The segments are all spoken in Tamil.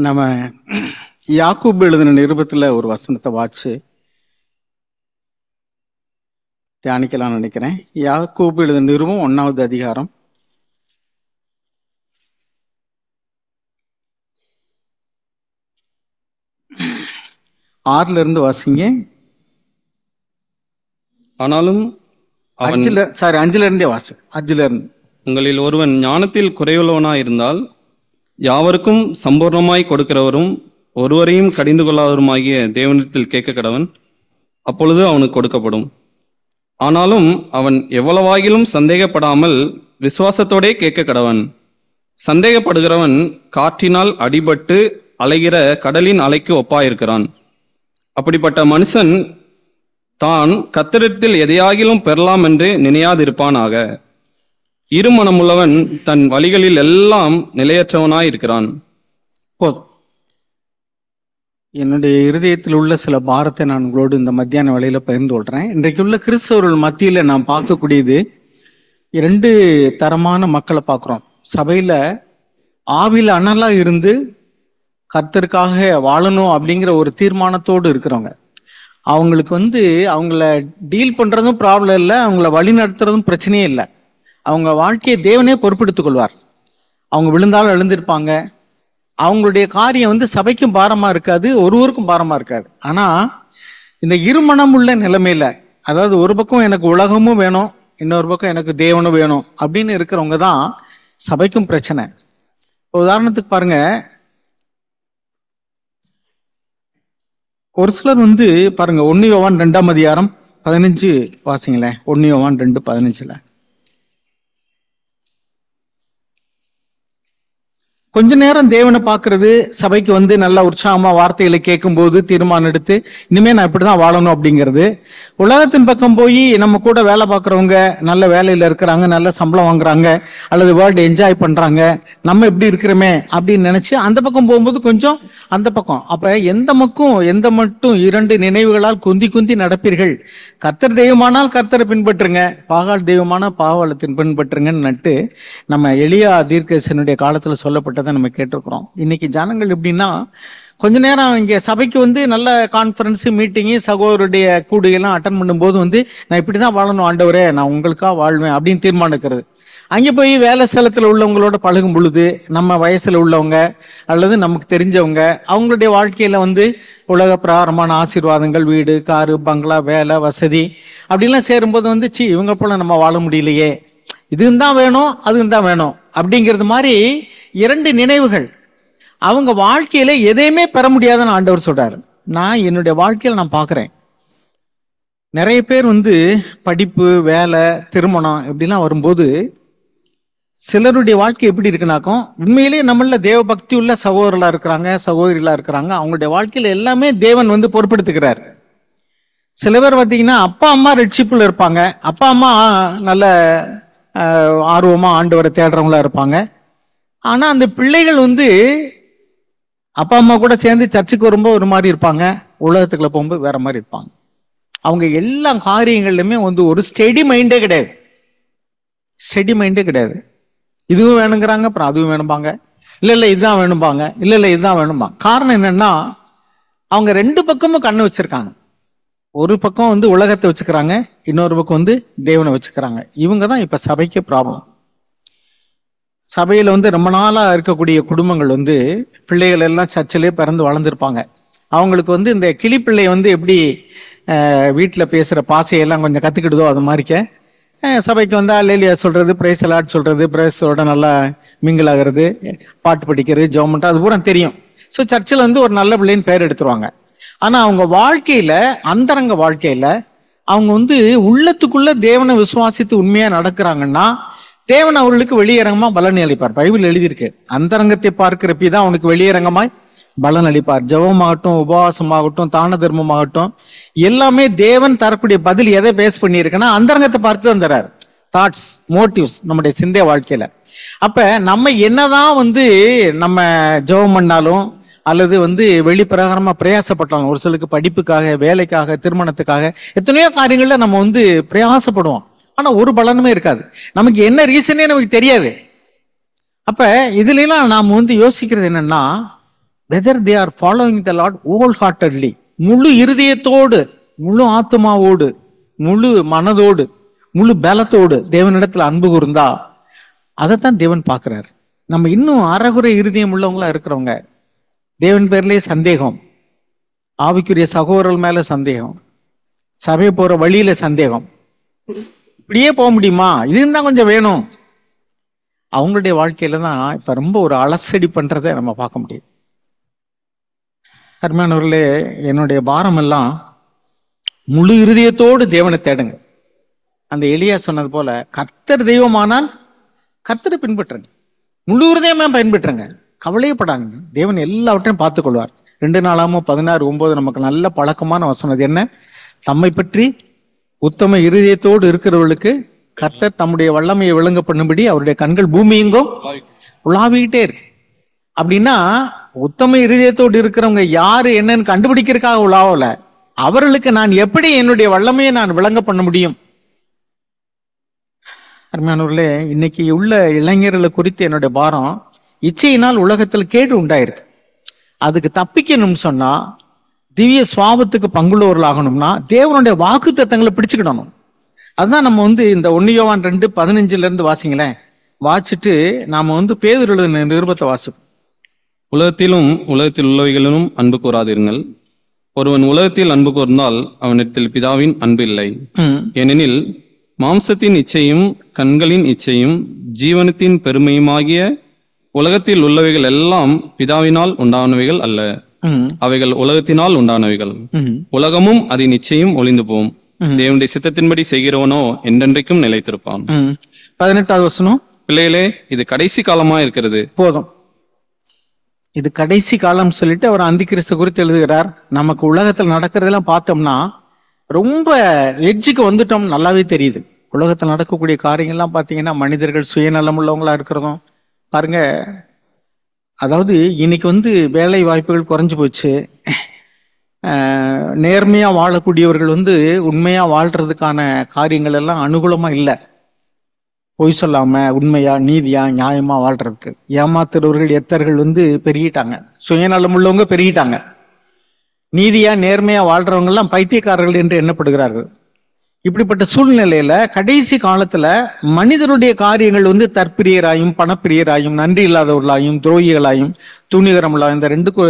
நம்ம யாக்கூப் எழுதின நிருபத்துல ஒரு வசனத்தை வாச்சு தியானிக்கலாம் நினைக்கிறேன். யாக்கூப் எழுதின நிருபம் 1வது அதிகாரம் 6ல இருந்து வாசிங்க. ஆனாலும் அவன் 5ல இருந்தே வாசி. 5ல இருந்து. உங்களில் ஒருவன் ஞானத்தில் குறைவுள்ளவனாயிருந்தால் யாவருக்கும் சம்பூர்ணமாய் கொடுக்கிறவரும் ஒருவரையும் கடிந்து கொள்ளாதவருமாகிய தேவனிடத்தில் கேட்க கடவன், அப்பொழுது அவனுக்கு கொடுக்கப்படும். ஆனாலும் அவன் எவ்வளவாகிலும் சந்தேகப்படாமல் விசுவாசத்தோடே கேட்க கடவன். சந்தேகப்படுகிறவன் காற்றினால் அடிபட்டு அலைகிற கடலின் அலைக்கு ஒப்பாயிருக்கிறான். அப்படிப்பட்ட மனுஷன் தான் கர்த்தரிடத்தில் எதையாகிலும் பெறலாம் என்று நினையாதிருப்பானாக. இருமனமுள்ளவன் தன் வழிகளில் எல்லாம் நிலையற்றவனாய் இருக்கிறான். என்னுடைய இருதயத்தில் உள்ள சில பாரத்தை நான் உங்களோடு இந்த மத்தியான வேளையில பகிர்ந்து கொள்றேன். இன்றைக்கு உள்ள கிறிஸ்தவர்கள் மத்தியில நாம் பார்க்கக்கூடியது 2 தரமான மக்களை பார்க்கிறோம். சபையில ஆவில அனலா இருந்து கர்த்தருக்காக வாழணும் அப்படிங்கிற ஒரு தீர்மானத்தோடு இருக்கிறவங்க. அவங்களுக்கு அவங்கள டீல் பண்றதும் ப்ராப்ளம் இல்லை, அவங்கள வழி நடத்துறதும் பிரச்சனையே இல்லை. அவங்க வாழ்க்கையை தேவனே பொறுப்பெடுத்துக் கொள்வார். அவங்க விழுந்தாலும் எழுந்திருப்பாங்க. அவங்களுடைய காரியம் சபைக்கும் பாரமா இருக்காது, ஒருவருக்கும் பாரமா இருக்காது. ஆனா இந்த இருமனம் உள்ள நிலைமையில, அதாவது ஒரு பக்கம் எனக்கு உலகமும் வேணும், இன்னொரு பக்கம் எனக்கு தேவனும் வேணும் அப்படின்னு இருக்கிறவங்க தான் சபைக்கும் பிரச்சனை. உதாரணத்துக்கு பாருங்க, ஒரு சிலர் பாருங்க 1 யோவான் 2ஆம் அதிகாரம் 15 வாசிங்களேன். 1 யோவான் 2:15. கொஞ்ச நேரம் தேவனை பார்க்கறது, சபைக்கு நல்ல உற்சாகமா வார்த்தைகளை கேட்கும் போது தீர்மானம் எடுத்து இனிமே நான் இப்படிதான் வாழணும் அப்படிங்கிறது. உலகத்தின் பக்கம் போய் நம்ம கூட வேலை பார்க்கறவங்க நல்ல வேலையில இருக்கிறாங்க, நல்ல சம்பளம் வாங்குறாங்க, அல்லது வேர்ல்டு என்ஜாய் பண்றாங்க, நம்ம எப்படி இருக்கிறோமே அப்படின்னு நினைச்சு அந்த பக்கம் போகும்போது கொஞ்சம் அந்த பக்கம். அப்ப எந்த மட்டும் 2 நினைவுகளால் குந்தி நடப்பீர்கள். கர்த்தர் தெய்வமானால் கர்த்தரை பின்பற்றுங்க, பாகால் தெய்வமானால் பாகாலத்தின் பின்பற்றுங்கன்னு நட்டு நம்ம எளியா தீர்க்கதரிசனுடைய காலத்துல சொல்லப்பட்டதை நம்ம கேட்டிருக்கிறோம். இன்னைக்கு ஜனங்கள் எப்படின்னா, கொஞ்ச நேரம் இங்க சபைக்கு நல்ல கான்ஃபரன்ஸ் மீட்டிங்கு சகோதரருடைய கூடுகையெல்லாம் அட்டன் பண்ணும்போது நான் இப்படிதான் வாழணும் ஆண்டவரே, நான் உங்களுக்காக வாழ்வேன் அப்படின்னு தீர்மானம் இருக்கிறது. அங்கே போய் வேலை ஸ்தலத்துல உள்ளவங்களோட பழகும் பொழுது நம்ம வயசுல உள்ளவங்க அல்லது நமக்கு தெரிஞ்சவங்க அவங்களுடைய வாழ்க்கையில உலக பிரகாரமான ஆசீர்வாதங்கள், வீடு, காரு, பங்களா, வேலை, வசதி அப்படின்லாம் சேரும்போது இவங்க போல நம்ம வாழ முடியலையே, இதுவும் தான் வேணும் அதுவும் தான் வேணும் அப்படிங்கிறது மாதிரி 2 நினைவுகள். அவங்க வாழ்க்கையில எதையுமே பெற முடியாதுன்னு ஆண்டவர் சொல்றாரு. நான் என்னுடைய வாழ்க்கையில நான் பாக்குறேன், நிறைய பேர் படிப்பு, வேலை, திருமணம் இப்படிலாம் வரும்போது சிலருடைய வாழ்க்கை எப்படி இருக்குனாக்கும், உண்மையிலேயே நம்மள தேவ பக்தி உள்ள சகோதரர்களா இருக்கிறாங்க, சகோதரிகளா இருக்கிறாங்க, அவங்களுடைய வாழ்க்கையில எல்லாமே தேவன் பொறுப்பெடுத்துக்கிறார். சில பேர் பார்த்தீங்கன்னா அப்பா அம்மா ரட்சிப்புல இருப்பாங்க, அப்பா அம்மா நல்ல ஆர்வமா ஆண்டவரை தேடுறவங்களா இருப்பாங்க. ஆனா அந்த பிள்ளைகள் அப்பா அம்மா கூட சேர்ந்து சர்ச்சுக்கு வரும்போது ஒரு மாதிரி இருப்பாங்க, உலகத்துக்குள்ள போகும்போது வேற மாதிரி இருப்பாங்க. அவங்க எல்லா காரியங்கள்லுமே ஒரு ஸ்டெடி மைண்டே கிடையாது. ஸ்டெடி மைண்டே கிடையாது. இதுவும் வேணுங்கிறாங்க, அப்புறம் அதுவும் வேணும்பாங்க, இல்ல இதுதான் வேணும்பாங்க, இல்ல இதுதான் வேணும்பாங்க. காரணம் என்னன்னா, அவங்க 2 பக்கமும் கண்ணு வச்சிருக்காங்க. ஒரு பக்கம் உலகத்தை வச்சுக்கிறாங்க, இன்னொரு பக்கம் தேவனை வச்சுக்கிறாங்க. இவங்க தான் இப்ப சபைக்கு ப்ராப்ளம். சபையில ரொம்ப நாளா இருக்கக்கூடிய குடும்பங்கள் பிள்ளைகள் எல்லாம் சர்ச்சிலே பிறந்து வளர்ந்துருப்பாங்க. அவங்களுக்கு இந்த கிளிப்பிள்ளை எப்படி வீட்டுல பேசுற பாசையெல்லாம் கொஞ்சம் கத்துக்கிடுதோ அது மாதிரிக்க சபைக்கு அல்லேலியா சொல்றது, பிரைஸ் அலாட் சொல்றது, பிரைஸோட நல்லா மிங்கிள் ஆகிறது, பாட்டு படிக்கிறது, ஜெபம் அது பூரா தெரியும். ஸோ சர்ச்சில் ஒரு நல்ல பிள்ளைன்னு பேர் எடுத்துருவாங்க. ஆனா அவங்க வாழ்க்கையில, அந்தரங்க வாழ்க்கையில அவங்க உள்ளத்துக்குள்ள தேவனை விசுவாசித்து உண்மையா நடக்கிறாங்கன்னா தேவன் அவர்களுக்கு வெளியரங்கமா பலன் அளிப்பார். பைபிள் எழுதியிருக்கு, அந்தரங்கத்தை பார்க்கிற பிதான் அவனுக்கு வெளியரங்கமாய் பலன் அளிப்பார். ஜெபமாகட்டும், உபவாசமாகட்டும், தான தர்மமாகட்டும், எல்லாமே தேவன் தரக்கூடிய பதில் எதை பேஸ் பண்ணியிருக்குன்னா அந்தரங்கத்தை பார்த்து தான் தர்றாரு. தாட்ஸ், மோட்டிவ்ஸ், நம்முடைய சிந்தைய வாழ்க்கையில. அப்ப நம்ம என்னதான் நம்ம ஜெபம் பண்ணாலும் அல்லது வெளிப்பிரகாரமா பிரயாசப்பட்டாலும், ஒரு சிலருக்கு படிப்புக்காக, வேலைக்காக, திருமணத்துக்காக எத்தனையோ காரியங்கள்ல நம்ம பிரயாசப்படுவோம். ஆனா ஒரு பலனுமே இருக்காது. நமக்கு என்ன ரீசனே நமக்கு தெரியாது. அப்ப இதுல எல்லாம் நாம யோசிக்கிறது என்னன்னா, whether they are following the Lord wholeheartedly, முழு இருதயத்தோடு, முழு ஆத்மாவோடு, முழு மனதோடு, முழு பலத்தோடு தேவனிடத்துல அன்பு கூர்ந்தா அதைத்தான் தேவன் பார்க்கிறார். நம்ம இன்னும் அறகுறை இருதயம் உள்ளவங்களா இருக்கிறவங்க, தேவன் பேர்லயே சந்தேகம், ஆவிக்குரிய சகோதரர்கள் மேல சந்தேகம், சபை போற வழியில சந்தேகம், இப்படியே போக முடியுமா, இதுன்னு தான் கொஞ்சம் வேணும், அவங்களுடைய வாழ்க்கையில தான் இப்ப ரொம்ப ஒரு அலசடி பண்றதை நம்ம பார்க்க முடியும். அருமையானவர்களே, என்னுடைய பாரம் எல்லாம் முழு இருதயத்தோடு தேவனை தேடுங்க. அந்த எலியா சொன்னது போல, கர்த்தர் தெய்வமானால் கர்த்தரை பின்பற்றுங்க, முழு இருதயமா பின்பற்றுங்க, கவலையப்படாங்க, தேவன் எல்லாவற்றையும் பார்த்துக் கொள்வார். 2 நாளாமோ 16:9 நமக்கு நல்ல பழக்கமான வசனம். அது என்ன? தம்மை பற்றி உத்தம இருதயத்தோடு இருக்கிறவர்களுக்கு கர்த்தர் தம்முடைய வல்லமையை விளங்க பண்ணும்படி அவருடைய கண்கள் பூமி எங்கும் உலாவிக்கிட்டே இருக்கு. அப்படின்னா உத்தம இருதயத்தோடு இருக்கிறவங்க யாரு என்னன்னு கண்டுபிடிக்கிறதுக்காக உலாவல, அவர்களுக்கு நான் எப்படி என்னுடைய வல்லமையை நான் விளங்க பண்ண முடியும். அருமையானவர்களே, இன்னைக்கு உள்ள இளைஞர்களை குறித்து என்னுடைய பாரம், இச்சையினால் உலகத்தில் கேடு உண்டாயிருக்கு. அதுக்கு தப்பிக்கணும்னு சொன்னா, திவ்ய சுவாபத்துக்கு பங்குள்ளவர்கள் ஆகணும்னா தேவனுடைய வாக்கு தத்தங்களை பிடிச்சுக்கிடணும். அதுதான் நம்ம இந்த 1 யோவான் 2:15 வாசிங்களேன், வாசிச்சுட்டு நாம பேதுரு எழுதின நிருபத்தை வாசிப்போம். உலகத்திலும் உலகத்தில் உள்ளவைகளிலும் அன்பு கூறாதீர்கள். ஒருவன் உலகத்தில் அன்பு கூர்ந்தால் அவனிடத்தில் பிதாவின் அன்பு இல்லை. ஏனெனில் மாம்சத்தின் இச்சையும் கண்களின் இச்சையும் ஜீவனத்தின் பெருமையுமாகிய உலகத்தில் உள்ளவைகள் எல்லாம் பிதாவினால் உண்டானவைகள் அல்ல, அவைகள் உலகத்தினால் உண்டானவைகள். உலகமும் அதன் நிச்சயம் ஒளிந்து போம், தேவனுடைய சித்தத்தின்படி செய்கிறவனோ என்றென்றைக்கும் நிலைத்திருப்பான். 18வது வசனம், பிள்ளைகளே, இது கடைசி காலமா இருக்கிறது. போதும், இது கடைசி காலம் சொல்லிட்டு அவர் அந்தி கிறிஸ்து குறித்து எழுதுகிறார். நமக்கு உலகத்தில் நடக்கிறதெல்லாம் பார்த்தோம்னா ரொம்ப எட்ஜுக்கு வந்துட்டோம், நல்லாவே தெரியுது. உலகத்தில் நடக்கக்கூடிய காரியங்கள்லாம் பார்த்தீங்கன்னா மனிதர்கள் சுயநலம் உள்ளவங்களா இருக்கிறதும் பாருங்க. அதாவது இன்னைக்கு வேலை வாய்ப்புகள் குறைஞ்சு போச்சு. நேர்மையா வாழக்கூடியவர்கள் உண்மையா வாழ்றதுக்கான காரியங்கள் எல்லாம் அனுகூலமா இல்லை. பொய் சொல்லாம உண்மையா நீதியா நியாயமா வாழ்றதுக்கு ஏமாத்துறவர்கள் எத்தர்கள் பெருகிட்டாங்க, சுயநலம் உள்ளவங்க பெருகிட்டாங்க. நீதியா நேர்மையா வாழ்றவங்க எல்லாம் பைத்தியக்காரர்கள் என்று எண்ணப்படுகிறார்கள். இப்படிப்பட்ட சூழ்நிலையில கடைசி காலத்துல மனிதனுடைய காரியங்கள் தற்பிரியராயும் பணப்பிரியராயும் நன்றி இல்லாதவர்களாயும் துரோகிகளாயும் துணிகரமுள்ளாயும், இந்த 2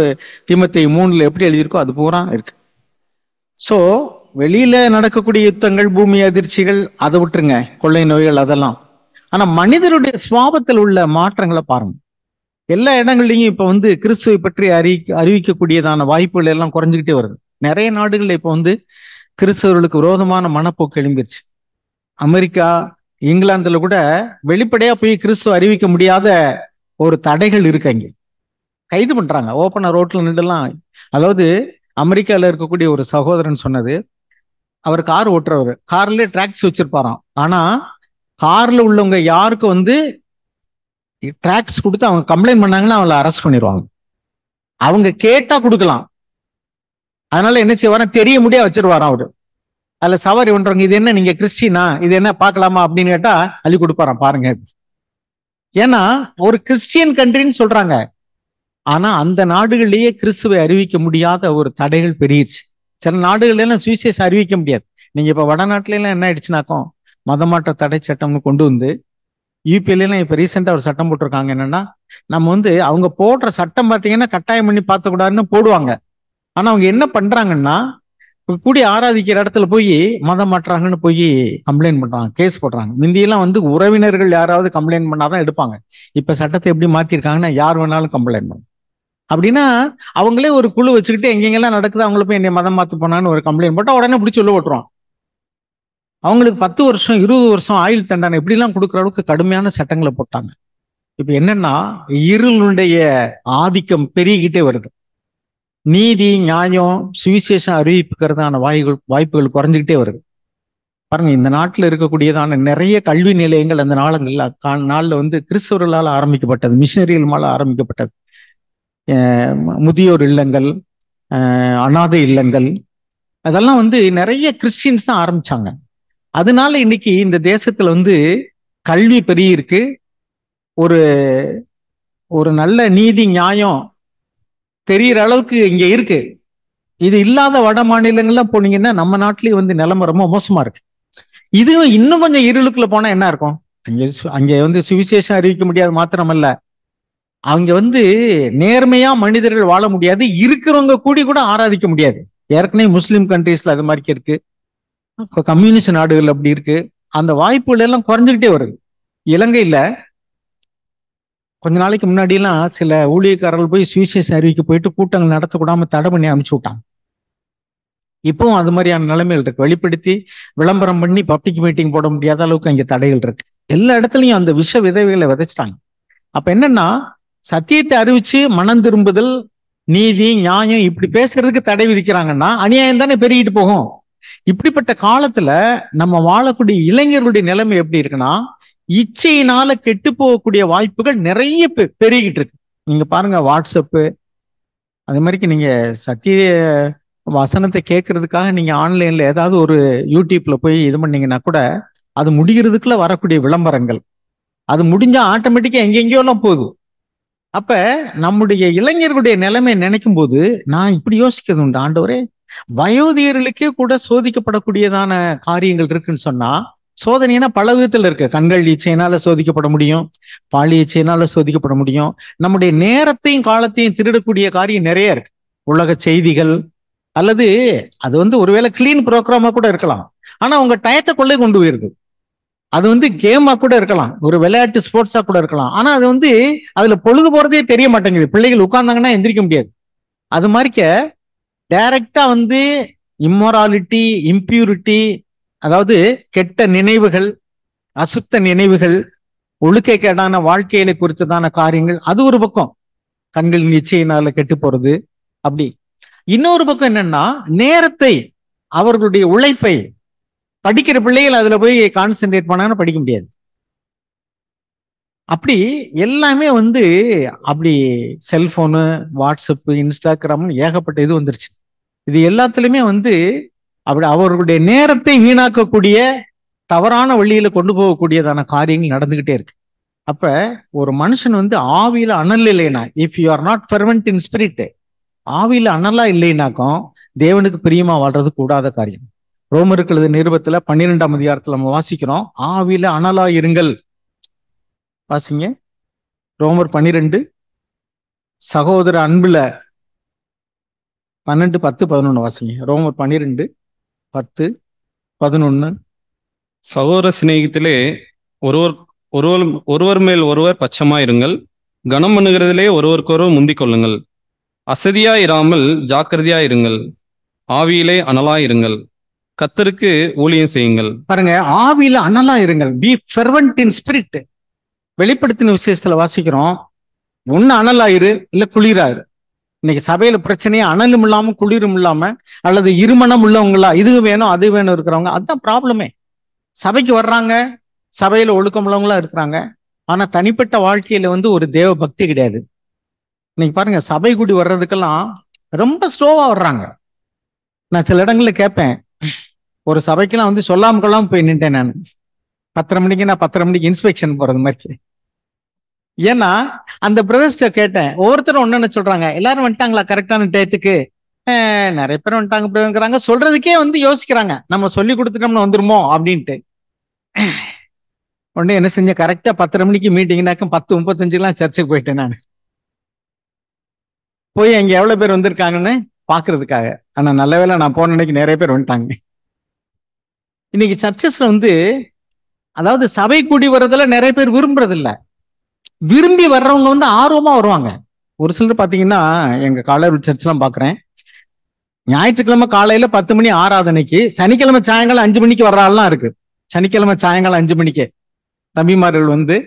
தீமோத்தேயு 3 எப்படி எழுதியிருக்கோ அது பூரா இருக்கு. சோ வெளியில நடக்கக்கூடிய யுத்தங்கள், பூமி அதிர்ச்சிகள், அதை விட்டுருங்க, கொள்ளை நோய்கள் அதெல்லாம். ஆனா மனிதனுடைய சுவாபத்தில் உள்ள மாற்றங்களை பாருங்க. எல்லா இடங்கள்லையும் இப்ப கிறிஸ்துவை பற்றி அறிவிக்கக்கூடியதான வாய்ப்புகள் எல்லாம் குறைஞ்சுக்கிட்டே வருது. நிறைய நாடுகள்ல இப்ப கிறிஸ்தவர்களுக்கு விரோதமான மனப்போக்கு எழும்பிருச்சு. அமெரிக்கா, இங்கிலாந்துல கூட வெளிப்படையா போய் கிறிஸ்துவ அறிவிக்க முடியாத ஒரு தடைகள் இருக்கு. அங்கே கைது பண்றாங்க, ஓப்பனா ரோட்ல நின்றுலாம். அதாவது அமெரிக்கால இருக்கக்கூடிய ஒரு சகோதரன் சொன்னது, அவர் கார் ஓட்டுறவர், கார்ல டிராக்ஸ் வச்சிருப்பாராம். ஆனா கார்ல உள்ளவங்க யாருக்கும் டிராக்ஸ் கொடுத்து அவங்க கம்ப்ளைண்ட் பண்ணாங்கன்னா அவங்கள அரெஸ்ட் பண்ணிடுவாங்க. அவங்க கேட்டா கொடுக்கலாம், அதனால என்ன செய்வாரா, தெரிய முடியா வச்சிருவாராம் அவரு. அதுல சவாரி பண்றவங்க, இது என்ன நீங்க கிறிஸ்டினா, இது என்ன பார்க்கலாமா அப்படின்னு கேட்டா அள்ளி கொடுப்பாராம். பாருங்க, ஏன்னா ஒரு கிறிஸ்டியன் கண்ட்ரின்னு சொல்றாங்க. ஆனா அந்த நாடுகளிலேயே கிறிஸ்துவை அறிவிக்க முடியாத ஒரு தடைகள் பெருகிருச்சு. சில நாடுகள் எல்லாம் சுவிசேஷம் அறிவிக்க முடியாது. நீங்க இப்ப வடநாட்டுல எல்லாம் என்ன ஆயிடுச்சுனாக்கும், மதமாற்ற தடை சட்டம்னு கொண்டு யூபிஎல் எல்லாம் இப்ப ரீசெண்டா ஒரு சட்டம் போட்டிருக்காங்க. என்னன்னா, நம்ம அவங்க போடுற சட்டம் பாத்தீங்கன்னா கட்டாயம் பண்ணி பார்த்த கூடாதுன்னு போடுவாங்க. ஆனா அவங்க என்ன பண்றாங்கன்னா, கூடி ஆராதிக்கிற இடத்துல போய் மதம் மாற்றாங்கன்னு போய் கம்ப்ளைண்ட் பண்றாங்க, கேஸ் போடுறாங்க. முந்தியெல்லாம் உறவினர்கள் யாராவது கம்ப்ளைண்ட் பண்ணாதான் எடுப்பாங்க. இப்ப சட்டத்தை எப்படி மாத்திருக்காங்கன்னா, யார் வேணாலும் கம்ப்ளைண்ட் பண்ணும். அப்படின்னா அவங்களே ஒரு குழு வச்சுக்கிட்டு எங்கெங்கெல்லாம் நடக்குது அவங்கள போய் என்னை மதம் மாத்து போனான்னு ஒரு கம்ப்ளைண்ட் போட்டா உடனே பிடிச்சி உள்ள ஓட்டுறோம். அவங்களுக்கு 10 வருஷம் 20 வருஷம் ஆயுள் தண்டனை இப்படிலாம் கொடுக்குற அளவுக்கு கடுமையான சட்டங்களை போட்டாங்க. இப்ப என்னன்னா, இருளுடைய ஆதிக்கம் பெருகிக்கிட்டே வருது. நீதி நியாயம் சுவிசேஷம் அறிவிப்புக்கிறதான வாய்ப்புகள் குறைஞ்சிக்கிட்டே வருது. பாருங்க, இந்த நாட்டில் இருக்கக்கூடியதான நிறைய கல்வி நிலையங்கள் அந்த நாள்ல கிறிஸ்தவர்களால் ஆரம்பிக்கப்பட்டது, மிஷனரிகளால் ஆரம்பிக்கப்பட்டது. முதியோர் இல்லங்கள், அனாதை இல்லங்கள், அதெல்லாம் நிறைய கிறிஸ்டியன்ஸ் தான் ஆரம்பிச்சாங்க. அதனால இன்னைக்கு இந்த தேசத்துல கல்வி பெரிய இருக்கு, ஒரு நல்ல நீதி நியாயம் தெரியிற அளவுக்கு இங்க இருக்கு. இது இல்லாத வட மாநிலங்கள்லாம் போனீங்கன்னா நம்ம நாட்டிலேயே வந்து நிலைமை ரொம்ப மோசமா இருக்கு. இது இன்னும் கொஞ்சம் இருளுக்குள்ள போனா என்ன இருக்கும்? அங்க வந்து சுவிசேஷம் அறிவிக்க முடியாது மாத்திரமல்ல, அவங்க வந்து நேர்மையா மனிதர்கள் வாழ முடியாது, இருக்கிறவங்க கூடி கூட ஆராதிக்க முடியாது. ஏற்கனவே முஸ்லீம் கண்ட்ரீஸ்ல அது மாதிரி இருக்கு, கம்யூனிஸ்ட் நாடுகள் அப்படி இருக்கு. அந்த வாய்ப்புகள் எல்லாம் குறைஞ்சுக்கிட்டே வருது. இலங்கையில கொஞ்ச நாளைக்கு முன்னாடி எல்லாம் சில ஊழியக்காரர்கள் போய் சுவிசேஷம் அறிவிக்க போயிட்டு கூட்டங்கள் நடத்தக்கூடாம தடை பண்ணி அனுப்பிச்சு விட்டாங்க. இப்பவும் அது மாதிரியான நிலைமைகள் இருக்கு. வெளிப்படுத்தி விளம்பரம் பண்ணி பப்ளிக் மீட்டிங் போட முடியாத அளவுக்கு அங்க தடைகள் இருக்கு. எல்லா இடத்துலயும் அந்த விஷ விதைகளை விதைச்சிட்டாங்க. அப்ப என்னன்னா, சத்தியத்தை அறிவிச்சு மனம் திரும்புதல், நீதி, நியாயம் இப்படி பேசுறதுக்கு தடை விதிக்கிறாங்கன்னா அநியாயம் தானே பெருகிட்டு போகும். இப்படிப்பட்ட காலத்துல நம்ம வாழக்கூடிய இளைஞர்களுடைய நிலைமை எப்படி இருக்குன்னா, இச்சையினால கெட்டு போகக்கூடிய வாய்ப்புகள் நிறைய பெருகிட்டு இருக்கு. நீங்க பாருங்க, வாட்ஸ்அப்பு அது மாதிரிக்கு நீங்க சத்திய வசனத்தை கேட்கறதுக்காக நீங்க ஆன்லைன்ல ஏதாவது ஒரு யூடியூப்ல போய் இது பண்ணீங்கன்னா கூட அது முடிகிறதுக்குள்ள வரக்கூடிய விளம்பரங்கள், அது முடிஞ்சா ஆட்டோமேட்டிக்கா எங்கெங்கயோ எல்லாம் போகுது. அப்ப நம்முடைய இளைஞர்களுடைய நிலைமை நினைக்கும் போது நான் இப்படி யோசிக்கிறது உண்டு, ஆண்டவரே வயோதிகர்களுக்கே கூட சோதிக்கப்படக்கூடியதான காரியங்கள் இருக்குன்னு சொன்னா, சோதனைனா பல விதத்துல இருக்கு. கண்கள் இச்சையினால சோதிக்கப்பட முடியும், பாலி இச்சையினால சோதிக்கப்பட முடியும், நம்முடைய நேரத்தையும் காலத்தையும் திருடக்கூடிய காரியம் நிறைய இருக்கு. உலக செய்திகள், அல்லது அது வந்து ஒருவேளை கிளீன் ப்ரோக்ராமா கூட இருக்கலாம், ஆனா உங்க டயத்தை கொள்ளை கொண்டு போயிருக்கு. அது வந்து கேமா கூட இருக்கலாம், ஒரு விளையாட்டு ஸ்போர்ட்ஸா கூட இருக்கலாம், ஆனா அது வந்து அதுல பொழுது போறதே தெரிய மாட்டேங்குது. பிள்ளைகள் உட்கார்ந்தாங்கன்னா எந்திரிக்க முடியாது. அது மாதிரிக்க டைரக்டா வந்து இம்மொராலிட்டி, இம்பியூரிட்டி, அதாவது கெட்ட நினைவுகள், அசுத்த நினைவுகள், ஒழுக்கக்கேடான வாழ்க்கையில குறித்ததான காரியங்கள், அது ஒரு பக்கம் கண்கள் நிச்சயினால கெட்டு போறது. அப்படி இன்னொரு பக்கம் என்னன்னா, நேரத்தை, அவர்களுடைய உழைப்பை, படிக்கிற பிள்ளைகள் அதுல போய் கான்சென்ட்ரேட் பண்ணாங்கன்னா படிக்க முடியாது. அப்படி எல்லாமே வந்து அப்படி செல்போனு, வாட்ஸ்அப், இன்ஸ்டாகிராம் ஏகப்பட்ட இது வந்துருச்சு. இது எல்லாத்துலயுமே வந்து அப்படி அவர்களுடைய நேரத்தை வீணாக்கக்கூடிய, தவறான வழியில கொண்டு போகக்கூடியதான காரியங்கள் நடந்துகிட்டே இருக்கு. அப்ப ஒரு மனுஷன் வந்து ஆவியில அனல் இல்லைனா, if you are not fervent in spirit, ஆவியில அனலா இல்லைனாக்கும் தேவனுக்கு பிரியமா வாழ்றது கூடாத காரியம். ரோமருக்கு எழுதிய நிருபத்துல 12ஆம் அதிகாரத்துல நம்ம வாசிக்கிறோம், ஆவியில அனலா இருங்கள். வாசிங்க ரோமர் 12, சகோதர அன்புல 12, 10, 11 வாசிங்க. ரோமர் 12, 10, 11. சகோதர சிநேகத்திலே ஒருவர் ஒருவர் ஒருவர் மேல் ஒருவர் பட்சமாயிருங்கள், கனம் பண்ணுகிறதிலே ஒருவருக்கொருவர் முந்திக் கொள்ளுங்கள், அசதியாயிராமல் ஜாக்கிரதையாயிருங்கள், ஆவியிலே அனலாயிருங்கள், கர்த்தருக்கு ஊழியம் செய்யுங்கள். பாருங்க, ஆவியில அனலா இருங்கள், பி ஃபெர்வென்ட் இன் ஸ்பிரிட். வெளிப்படுத்தின விசேஷத்துல வாசிக்கிறோம், ஒண்ணு அனலாயிரு இல்ல குளிராயிரு. இன்னைக்கு சபையில பிரச்சனையே அனலும் இல்லாம குளிரும் இல்லாம, அல்லது இருமணம் உள்ளவங்களா, இது வேணும் அது வேணும் இருக்கிறவங்க, அதுதான் ப்ராப்ளமே. சபைக்கு வர்றாங்க, சபையில ஒழுக்கம் உள்ளவங்களா இருக்கிறாங்க, ஆனா தனிப்பட்ட வாழ்க்கையில வந்து ஒரு தேவ பக்தி கிடையாது. இன்னைக்கு பாருங்க, சபை கூடி வர்றதுக்கெல்லாம் ரொம்ப ஸ்லோவா வர்றாங்க. நான் சில இடங்கள்ல கேட்பேன், ஒரு சபைக்கெல்லாம் வந்து சொல்லாம கொள்ளாம போய் நின்றேன் நான். 10:30 மணிக்கு நான் 10:30 மணிக்கு இன்ஸ்பெக்ஷன் போறது மாதிரி. ஏன்னா அந்த பிரதர்ஸ்ட கேட்டேன், ஒவ்வொருத்தரும் ஒன்னு சொல்றாங்க, எல்லாரும் வந்துட்டாங்களா கரெக்டான டயத்துக்கு? நிறைய பேர் வந்துட்டாங்க சொல்றதுக்கே வந்து யோசிக்கிறாங்க, நம்ம சொல்லி கொடுத்துட்டோம்னு வந்துருமோ அப்படின்ட்டு. உடனே என்ன செஞ்சேன், கரெக்டா 10:30 மணிக்கு மீட்டிங்னாக்கும் 10:35 சர்ச்சுக்கு போயிட்டேன் நான். போய் அங்க எவ்வளவு பேர் வந்திருக்காங்கன்னு பாக்குறதுக்காக. ஆனா நல்ல வேளை நான் போன அன்னைக்கு நிறைய பேர் வந்துட்டாங்க. இன்னைக்கு சர்ச்சஸ்ல வந்து, அதாவது சபை கூடி வர்றதுல நிறைய பேர் விரும்புறது இல்ல, விரும்பி வர்றவங்க வந்து ஆர்வமா வருவாங்க. ஒரு சிலர் பாத்தீங்கன்னா, எங்க காலையில் சர்ச் எல்லாம் பாக்குறேன், ஞாயிற்றுக்கிழமை காலையில 10 மணி ஆராதனைக்கு சனிக்கிழமை சாயங்காலம் 5 மணிக்கு வர்ற ஆள்லாம் இருக்கு. சனிக்கிழமை சாயங்காலம் 5 மணிக்கு தம்பிமார்கள் வந்து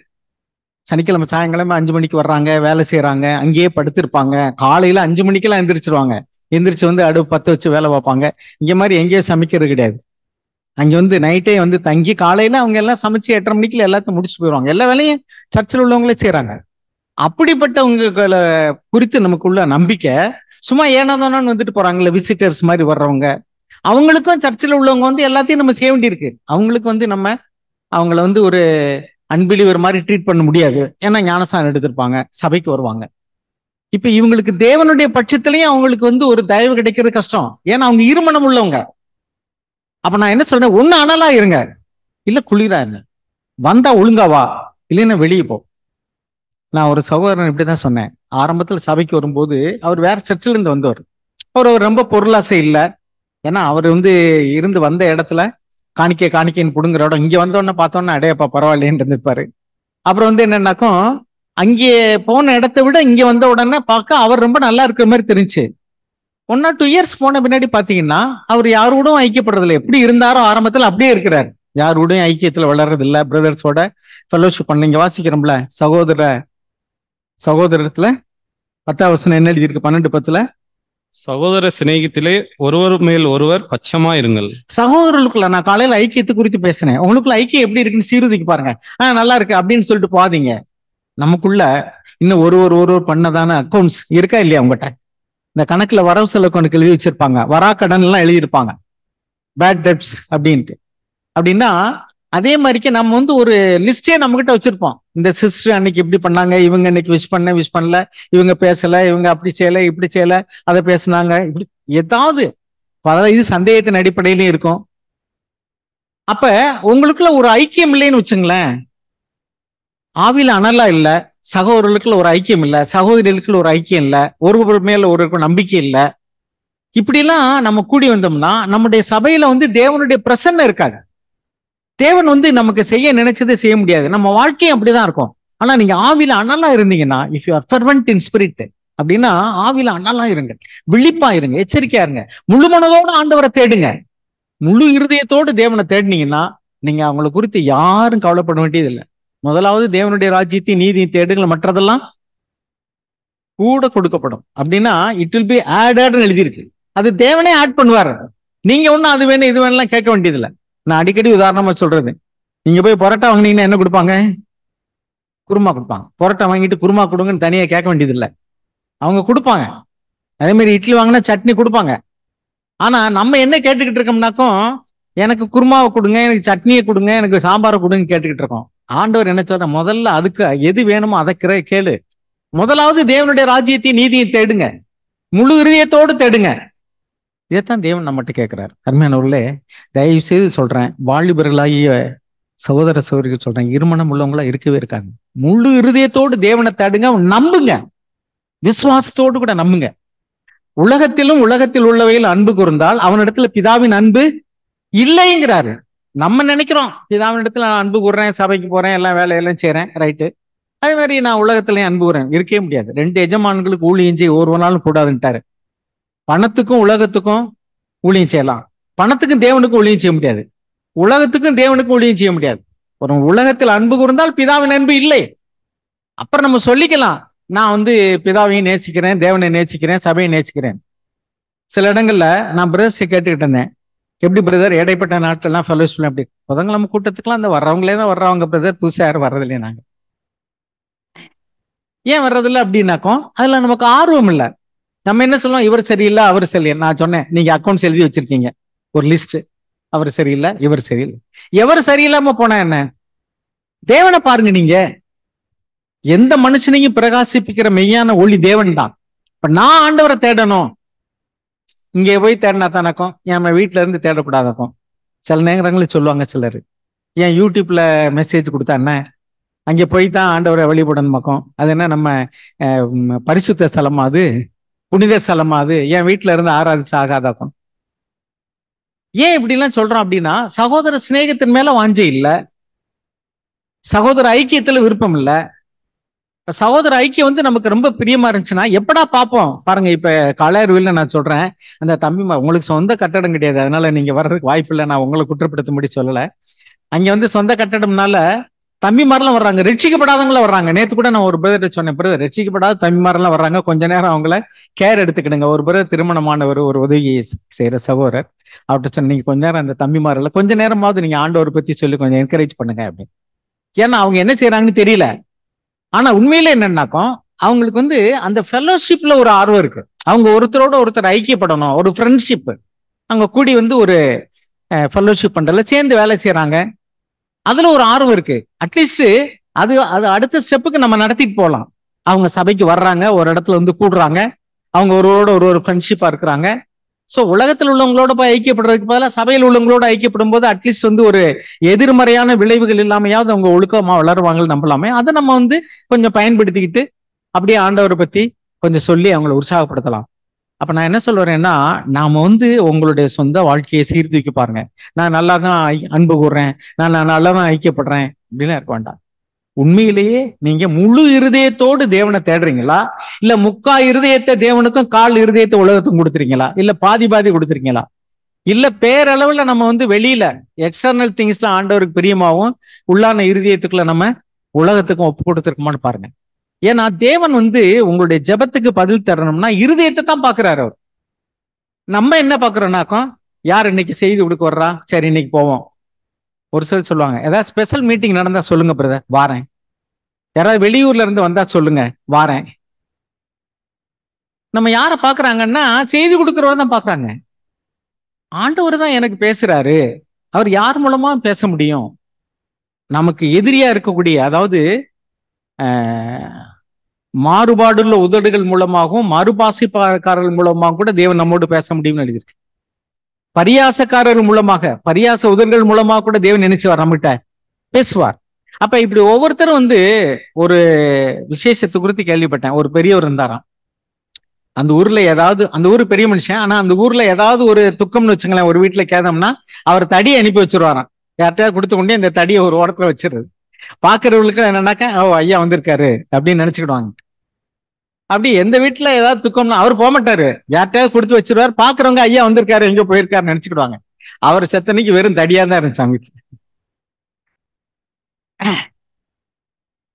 சனிக்கிழமை சாயங்காலம் 5 மணிக்கு வர்றாங்க, வேலை செய்யறாங்க, அங்கேயே படுத்திருப்பாங்க. காலையில 5 மணிக்கெல்லாம் எந்திரிச்சிருவாங்க, எந்திரிச்சு வந்து அடுப்பு பத்த வச்சு வேலை பார்ப்பாங்க. இங்க மாதிரி எங்கேயே சமைக்கிறது கிடையாது. அங்க வந்து நைட்டே வந்து தங்கி காலையில அவங்க எல்லாம் சமைச்சு 8:30 மணிக்குள்ள எல்லாத்தையும் முடிச்சு போயிடுவாங்க. எல்லா வேலையும் சர்ச்சில் உள்ளவங்களே செய்யறாங்க. அப்படிப்பட்டவங்களை குறித்து நமக்குள்ள நம்பிக்கை, சும்மா ஏனாதானு வந்துட்டு போறாங்கல்ல விசிட்டர்ஸ் மாதிரி வர்றவங்க, அவங்களுக்கும் சர்ச்சில் உள்ளவங்க வந்து எல்லாத்தையும் நம்ம செய்ய வேண்டியிருக்கு. அவங்களுக்கு வந்து நம்ம அவங்கள வந்து ஒரு அன்பிலிவர் மாதிரி ட்ரீட் பண்ண முடியாது. ஏன்னா ஞானஸ்தானம் எடுத்திருப்பாங்க, சபைக்கு வருவாங்க. இப்ப இவங்களுக்கு தேவனுடைய பட்சத்திலையும் அவங்களுக்கு வந்து ஒரு தயவு கிடைக்கிறது கஷ்டம். ஏன்னா அவங்க இருமனம் உள்ளவங்க. அப்ப நான் என்ன சொல்றேன், ஒண்ணு அனலா இருங்க, இல்ல குளிரா இருங்க. வந்தா ஒழுங்கா வா, இல்லைன்னா வெளியே போ. நான் ஒரு சகோதரன் இப்படிதான் சொன்னேன். ஆரம்பத்துல சபைக்கு வரும்போது அவர் வேற சர்ச்சில் இருந்து வந்தவர். அவர் ரொம்ப பொருளாசை இல்லை. ஏன்னா அவர் வந்து இருந்து வந்த இடத்துல காணிக்கைன்னு புடுங்குற இடம். இங்க வந்தோடனே பார்த்தோன்னா அடையப்பா பரவாயில்லேன்னு இருந்திருப்பாரு. அப்புறம் வந்து என்னன்னாக்கும், அங்கே போன இடத்தை விட இங்க வந்த உடனே பார்க்க அவர் ரொம்ப நல்லா இருக்கிற மாதிரி தெரிஞ்சு. 1 or 2 years போன பின்னாடி பாத்தீங்கன்னா அவர் யாரோடும் ஐக்கியப்படுறதில்லை. எப்படி இருந்தாரோ ஆரம்பத்துல அப்படியே இருக்கிறார். யாரோடையும் ஐக்கியத்துல வளர்றது இல்ல. பிரதர்ஸோட ஃபெலோஷிப் பண்ண. இங்க வாசிக்கிறோம்ல சகோதரத்துல 10வது வசனம் என்ன எழுதியிருக்கு? 12:10. சகோதர சிநேகத்திலே ஒருவர் மேல் ஒருவர் பட்சமா இருங்கள். சகோதரர்களுக்குள்ள நான் காலையில ஐக்கியத்தை குறித்து பேசினேன். உங்களுக்குள்ள ஐக்கியம் எப்படி இருக்குன்னு சீர்தூக்கி பாருங்க. நல்லா இருக்கு அப்படின்னு சொல்லிட்டு போகாதீங்க. நமக்குள்ள இன்னும் ஒருவர் பண்ணதான அக்கௌண்ட்ஸ் இருக்கா இல்லையா? உங்ககிட்ட இந்த கணக்குல வரவு செலவு கணக்கு எழுதி வச்சிருப்பாங்க. வரா கடன் எல்லாம் எழுதியிருப்பாங்க, பேட் டெப்ட்ஸ் அப்படின்ட்டு. அப்படின்னா அதே மாதிரிக்கு நம்ம வந்து ஒரு லிஸ்டே நம்ம கிட்ட வச்சிருப்போம். இந்த சிஸ்டர் அன்னைக்கு இப்படி பண்ணாங்க, இவங்க இன்னைக்கு விஷ் பண்ணல, இவங்க பேசல, இவங்க அப்படி செய்யல, இப்படி செய்யல, அதை பேசினாங்க, இப்படி ஏதாவது இது சந்தேகத்தின் அடிப்படையிலும் இருக்கும். அப்ப உங்களுக்குள்ள ஒரு ஐக்கியம் இல்லைன்னு வச்சுங்களேன், ஆவில அனலா இல்ல, சகோதரர்களுக்குள்ள ஒரு ஐக்கியம் இல்ல, சகோதரிகளுக்குள்ள ஒரு ஐக்கியம் இல்ல, ஒருவர் மேல ஒருவருக்கு நம்பிக்கை இல்ல, இப்படிலாம் நம்ம கூடி வந்தோம்னா நம்முடைய சபையில வந்து தேவனுடைய பிரசன்னம் இருக்காது. தேவன் வந்து நமக்கு செய்ய நினைச்சதை செய்ய முடியாது. நம்ம வாழ்க்கையும் அப்படிதான் இருக்கும். ஆனா நீங்க ஆவில அனலா இருந்தீங்கன்னா, if you are fervent in spirit அப்படின்னா ஆவில அனலா இருங்க, விழிப்பா இருங்க, எச்சரிக்கையா இருங்க, முழு மனதோடு ஆண்டவரை தேடுங்க. முழு இருதயத்தோடு தேவனை தேடினீங்கன்னா நீங்க அவங்களை குறித்து யாரும் கவலைப்பட வேண்டியது இல்லை. முதலாவது தேவனுடைய ராஜ்யத்தையும் நீதியும் தேடுங்கள், மற்றதெல்லாம் கூட கொடுக்கப்படும். அப்படின்னா இட் வில் பி ஆடட்னு எழுதியிருக்கு. அது தேவனே ஆட் பண்ணுவார். நீங்க ஒன்னும் அது வேணும் இது வேணும்லாம் கேட்க வேண்டியதில்லை. நான் அடிக்கடி உதாரணமா சொல்றது, நீங்க போய் பரோட்டா வாங்கினீங்கன்னா என்ன கொடுப்பாங்க? குருமா கொடுப்பாங்க. பரோட்டா வாங்கிட்டு குருமா கொடுங்கன்னு தனியா கேட்க வேண்டியதில்லை, அவங்க கொடுப்பாங்க. அதே மாதிரி இட்லி வாங்கினா சட்னி கொடுப்பாங்க. ஆனா நம்ம என்ன கேட்டுக்கிட்டு இருக்கோம்னாக்கும், எனக்கு குருமாவை கொடுங்க, எனக்கு சட்னியை கொடுங்க, எனக்கு சாம்பாரை கொடுங்க கேட்டுக்கிட்டு இருக்கோம். ஆண்டவர் என்ன சொல்ற, முதல்ல அதுக்கு எது வேணுமோ அதை கேளு. முதலாவது தேவனுடைய ராஜ்யத்தையும் நீதியை தேடுங்க, முழு இதயத்தோடு தேடுங்க. இதைத்தான் தேவன் நம்மகிட்ட கேட்கிறார். அருமையானவர்களே, தயவு செய்து சொல்றேன், வாலிபர்களாகிய சகோதர சகோதரிகள் சொல்றேன், இருமனம் உள்ளவங்களா இருக்கவே இருக்காங்க. முழு இருதயத்தோடு தேவனை தேடுங்க, நம்புங்க, விசுவாசத்தோடு கூட நம்புங்க. உலகத்திலும் உலகத்தில் உள்ளவையில் அன்பு கூர்ந்தால் அவனிடத்துல பிதாவின் அன்பு இல்லைங்கிறாரு. நம்ம நினைக்கிறோம் பிதாவின் இடத்துல நான் அன்பு கூறுறேன், சபைக்கு போறேன், எல்லாம் வேலையெல்லாம் செய்யறேன், ரைட்டு. அதே மாதிரி நான் உலகத்திலையும் அன்பு கூறேன். இருக்கவே முடியாது. 2 எஜமான்களுக்கு ஊழியம் செய்ய ஒரு நாளும் கூடாதுன்ட்டாரு. பணத்துக்கும் உலகத்துக்கும் ஊழியம் செய்யலாம், பணத்துக்கும் தேவனுக்கும் ஊழியம் செய்ய முடியாது, உலகத்துக்கும் தேவனுக்கும் ஊழியம் செய்ய முடியாது. ஒரு உலகத்தில் அன்பு கூர்ந்தால் பிதாவின் அன்பு இல்லை. அப்புறம் நம்ம சொல்லிக்கலாம், நான் வந்து பிதாவையும் நேசிக்கிறேன், தேவனை நேசிக்கிறேன், சபையை நேசிக்கிறேன். சில இடங்கள்ல நான் பிரதர்ஸை கேட்டுக்கிட்டு இருந்தேன், எப்படி பிரதர் இடைப்பட்ட நாட்கள்லாம் ஃபெலோஷிப் அப்படி புதன்கிழமை கூட்டத்துக்குலாம் அந்த வர்றவங்களே தான் வர்றவங்க பிரதர், புதுசா யாரும் வர்றதில்லையே. நாங்க ஏன் வர்றதில்லை அப்படின்னாக்கும் அதுல நமக்கு ஆர்வம் இல்லை. நம்ம என்ன சொல்லுவோம், இவர் சரியில்லை அவர் சரியில்லை. நான் சொன்னேன், நீங்க அக்கௌண்ட்ஸ் எழுதி வச்சிருக்கீங்க ஒரு லிஸ்ட், அவர் சரியில்லை இவர் சரியில்லை. எவர் சரியில்லாம போனா என்ன, தேவனை பாருங்க. நீங்க எந்த மனுஷனையும் பிரகாசிப்பிக்கிற மெய்யான ஒளி தேவன் தான். இப்ப நான் ஆண்டவரை தேடணும், இங்கே போய் தேடினா தானக்கும், என் வீட்டுல இருந்து தேடக்கூடாதக்கும். சில நேரங்களில் சொல்லுவாங்க சிலர், ஏன் யூடியூப்ல மெசேஜ் கொடுத்தா என்ன, அங்கே போய் தான் ஆண்டவரை வழிபடணும் பக்கம், அது என்ன நம்ம பரிசுத்த ஸ்தலமா, அது புனித ஸ்தலமா, அது என் வீட்டுல இருந்து ஆராதிச்சு ஆகாதாக்கும். ஏன் இப்படி எல்லாம் சொல்றோம் அப்படின்னா, சகோதர சிநேகத்தின் மேல வாஞ்சை இல்ல, சகோதர ஐக்கியத்துல விருப்பம் இல்ல. சகோதர ஐக்கியம் வந்து நமக்கு ரொம்ப பிரியமா இருந்துச்சுன்னா எப்படா பார்ப்போம் பாருங்க. இப்ப காளையார்வில்ல நான் சொல்றேன், அந்த தம்பி உங்களுக்கு சொந்த கட்டடம் கிடையாது, அதனால நீங்க வர்றதுக்கு வாய்ப்பு இல்லை, நான் உங்களை குற்றப்படுத்தும்படி சொல்லல. அங்க வந்து சொந்த கட்டடம்னால தம்பிமாரெல்லாம் வர்றாங்க, ரட்சிக்கப்படாதவங்களும் வர்றாங்க. நேற்று கூட நான் ஒரு பிரதர் சொன்னேன், பிரதர் ரட்சிக்கப்படாத தம்பிமாரெல்லாம் வர்றாங்க, கொஞ்ச நேரம் அவங்கள கேர் எடுத்துக்கிடுங்க. ஒரு பிரதர் திருமணமானவர், ஒரு உதவி செய்யற சகோதரர், அவர்கிட்ட சொன்ன, நீங்க கொஞ்ச நேரம் அந்த தம்பிமாரெல்ல கொஞ்ச நேரமாவது நீங்க ஆண்டவரை பத்தி சொல்லி கொஞ்சம் என்கரேஜ் பண்ணுங்க அப்படின்னு. ஏன்னா அவங்க என்ன செய்யறாங்கன்னு தெரியல. ஆனா உண்மையில என்னன்னாக்கும், அவங்களுக்கு வந்து அந்த ஃபெலோஷிப்ல ஒரு ஆர்வம் இருக்கு. அவங்க ஒருத்தரோட ஒருத்தர் ஐக்கியப்படணும், ஒரு ஃப்ரெண்ட்ஷிப். அவங்க கூடி வந்து ஒரு ஃபெலோஷிப் பண்றதுல சேர்ந்து வேலை செய்யறாங்க, அதுல ஒரு ஆர்வம் இருக்கு. அட்லீஸ்ட் அது அடுத்த ஸ்டெப்புக்கு நம்ம நடத்திட்டு போகலாம். அவங்க சபைக்கு வர்றாங்க, ஒரு இடத்துல வந்து கூடுறாங்க, அவங்க ஒருவரோட ஒரு ஃப்ரெண்ட்ஷிப்பா இருக்கிறாங்க. சோ உலகத்தில் உள்ளவங்களோட போய் ஐக்கியப்படுறதுக்கு பதிலாக சபையில் உள்ளவங்களோட ஐக்கியப்படும் போது அட்லீஸ்ட் வந்து ஒரு எதிர்மறையான விளைவுகள் இல்லாமையாவது அவங்க ஒழுக்கமா வளருவாங்கன்னு நம்பலாமே. அதை நம்ம வந்து கொஞ்சம் பயன்படுத்திக்கிட்டு அப்படியே ஆண்டவரை பத்தி கொஞ்சம் சொல்லி அவங்களை உற்சாகப்படுத்தலாம். அப்ப நான் என்ன சொல்றேன்னா, நாம வந்து உங்களுடைய சொந்த வாழ்க்கையை சீர்தூக்கி பாருங்க. நான் நல்லா தான் அன்பு கூறுறேன், நான் நல்லா தான் ஐக்கியப்படுறேன் அப்படிலாம் இருக்க வேண்டாம். உண்மையிலேயே நீங்க முழு இருதயத்தோடு தேவனை தேடுறீங்களா, இல்ல முக்கா இருதயத்தை தேவனுக்கும் கால் இருதயத்தை உலகத்துக்கும் கொடுத்துறீங்களா, இல்ல பாதி பாதி கொடுத்துறீங்களா, இல்ல பேரளவுல நம்ம வந்து வெளியில எக்ஸ்டர்னல் திங்ஸ்ல ஆண்டவருக்கு பிரியமாவும் உள்ளான இருதயத்துக்குள்ள நம்ம உலகத்துக்கும் ஒப்பு கொடுத்துருக்கோமான்னு பாருங்க. ஏன்னா தேவன் வந்து உங்களுடைய ஜெபத்துக்கு பதில் தரணும்னா இருதயத்தை தான் பாக்குறாரு அவர். நம்ம என்ன பாக்குறோம்னாக்கோ, யார் இன்னைக்கு செய்தி கொடுக்க வர்றா, சரி இன்னைக்கு போவோம். ஒரு சிலர் சொல்லுவாங்க, ஏதாவது ஸ்பெஷல் மீட்டிங் நடந்தா சொல்லுங்க பிரதர், வாரேன். யாராவது வெளியூர்ல இருந்து வந்தா சொல்லுங்க, வாரேன். நம்ம யார பாக்குறாங்கன்னா செய்தி கொடுக்கிறவரை தான் பாக்குறாங்க. ஆண்டவர் தான் எனக்கு பேசுறாரு, அவர் யார் மூலமா பேச முடியும்? நமக்கு எதிரியா இருக்கக்கூடிய, அதாவது மாறுபாடுள்ள உதடுகள் மூலமாகவும் மறுபாசிப்பாளர்கள் மூலமாக கூட தேவன் நம்மோடு பேச முடியும்னு எழுதியிருக்கு. பரியாசக்காரர்கள் மூலமாக, பரியாச உதடுகள் மூலமாக கூட தேவன் நினைச்சுவார், நம்மகிட்ட பேசுவார். அப்ப இப்படி ஒவ்வொருத்தரும் வந்து ஒரு விசேஷத்தை குறித்து கேள்விப்பட்டேன். ஒரு பெரியவர் இருந்தாராம் அந்த ஊர்ல. ஏதாவது அந்த ஊரு பெரிய மனுஷன், ஆனா அந்த ஊர்ல ஏதாவது ஒரு துக்கம்னு வச்சுங்களேன், ஒரு வீட்டுல கேதம்னா அவர் தடியை அனுப்பி வச்சிருவாராம். யார்கிட்டயாவது கொடுத்து கொண்டே இந்த தடியை ஒரு ஓரத்துல வச்சிருது. பாக்குறவர்களுக்கு என்னன்னாக்கா, ஓ ஐயா வந்திருக்காரு அப்படின்னு நினைச்சுக்கிடுவாங்க. அப்படி எந்த வீட்டுல ஏதாவது துக்கம்னா அவர் போக மாட்டாரு, யார்கிட்டயாவது கொடுத்து வச்சிருவாரு. பாக்குறவங்க ஐயா வந்திருக்காரு, எங்க போயிருக்காரு நினைச்சுக்கிடுவாங்க. அவர் செத்தனைக்கு வெறும் தடியா தான் இருந்துச்சு அவங்க வீட்டுல.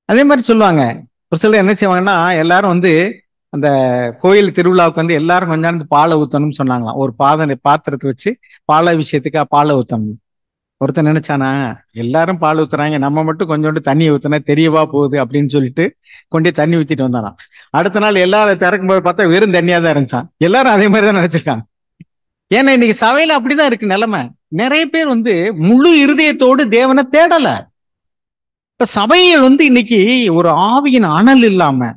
அதே மாதிரி சொல்லுவாங்க, ஒரு சிலர் என்ன செய்வாங்கன்னா, எல்லாரும் வந்து அந்த கோயில் திருவிழாவுக்கு வந்து எல்லாரும் கொஞ்ச நேரம் பாலை ஊத்தணும்னு சொன்னாங்களாம். ஒரு பாத்திரத்தை வச்சு பாலை விஷயத்துக்கா பாலை ஊத்தணும். ஒருத்தன் நினைச்சானா, எல்லாரும் பால் ஊத்துறாங்க, நம்ம மட்டும் கொஞ்சோண்டு தண்ணி ஊத்துனா தெரியவா போகுது அப்படின்னு சொல்லிட்டு கொண்டே தண்ணி ஊத்திட்டு வந்தானா. அடுத்த நாள் எல்லாரும் திறக்கும் போது பார்த்தா வெறும் தண்ணியா தான் இருந்துச்சான். எல்லாரும் அதே மாதிரி தான் நினைச்சிருக்காங்க. ஏன்னா இன்னைக்கு சபையில அப்படிதான் இருக்கு நிலைமை. நிறைய பேர் வந்து முழு இருதயத்தோடு தேவனை தேடல. இப்ப சபையில் வந்து இன்னைக்கு ஒரு ஆவியின் அனல் இல்லாம,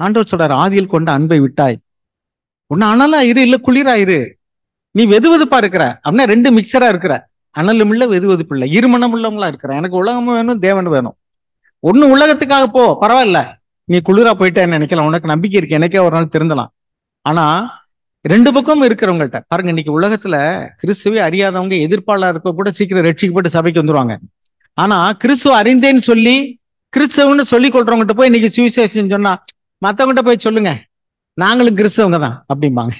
ஆண்டவர் சொல்றாரு, ஆதியில் கொண்ட அன்பை விட்டாய், ஒன்னு அனலா இரு, இல்ல குளிரா இரு. நீ வெதுவெதுப்பா இருக்கிற அப்படின்னா ரெண்டு மிக்சரா இருக்கிற, அனலும் இல்ல வெதுவெதுப்பு இல்ல, இருமணம் உள்ளவங்களா இருக்கிற. எனக்கு உலகமும் வேணும், தேவன் வேணும். ஒண்ணு உலகத்துக்காக போ, பரவாயில்ல, நீ குளிரா போயிட்டேன்னு நினைக்கலாம், உனக்கு நம்பிக்கை இருக்கு, எனக்கே ஒரு நாள் திருந்தலாம். ஆனா ரெண்டு பக்கமும் இருக்கிறவங்கள்ட்ட பாருங்க, இன்னைக்கு உலகத்துல கிறிஸ்துவே அறியாதவங்க எதிர்ப்பாளா இருக்க கூட சீக்கிரம் ரட்சிக்கப்பட்டு சபைக்கு வந்துருவாங்க. ஆனா கிறிஸ்துவ அறிந்தேன்னு சொல்லி கிறிஸ்தவன்னு சொல்லி கொள்றவங்ககிட்ட போய் இன்னைக்கு சுவிசேஷம் சொன்னா, மத்தவங்ககிட்ட போய் சொல்லுங்க நாங்களும் கிறிஸ்தவங்க தான் அப்படிம்பாங்க.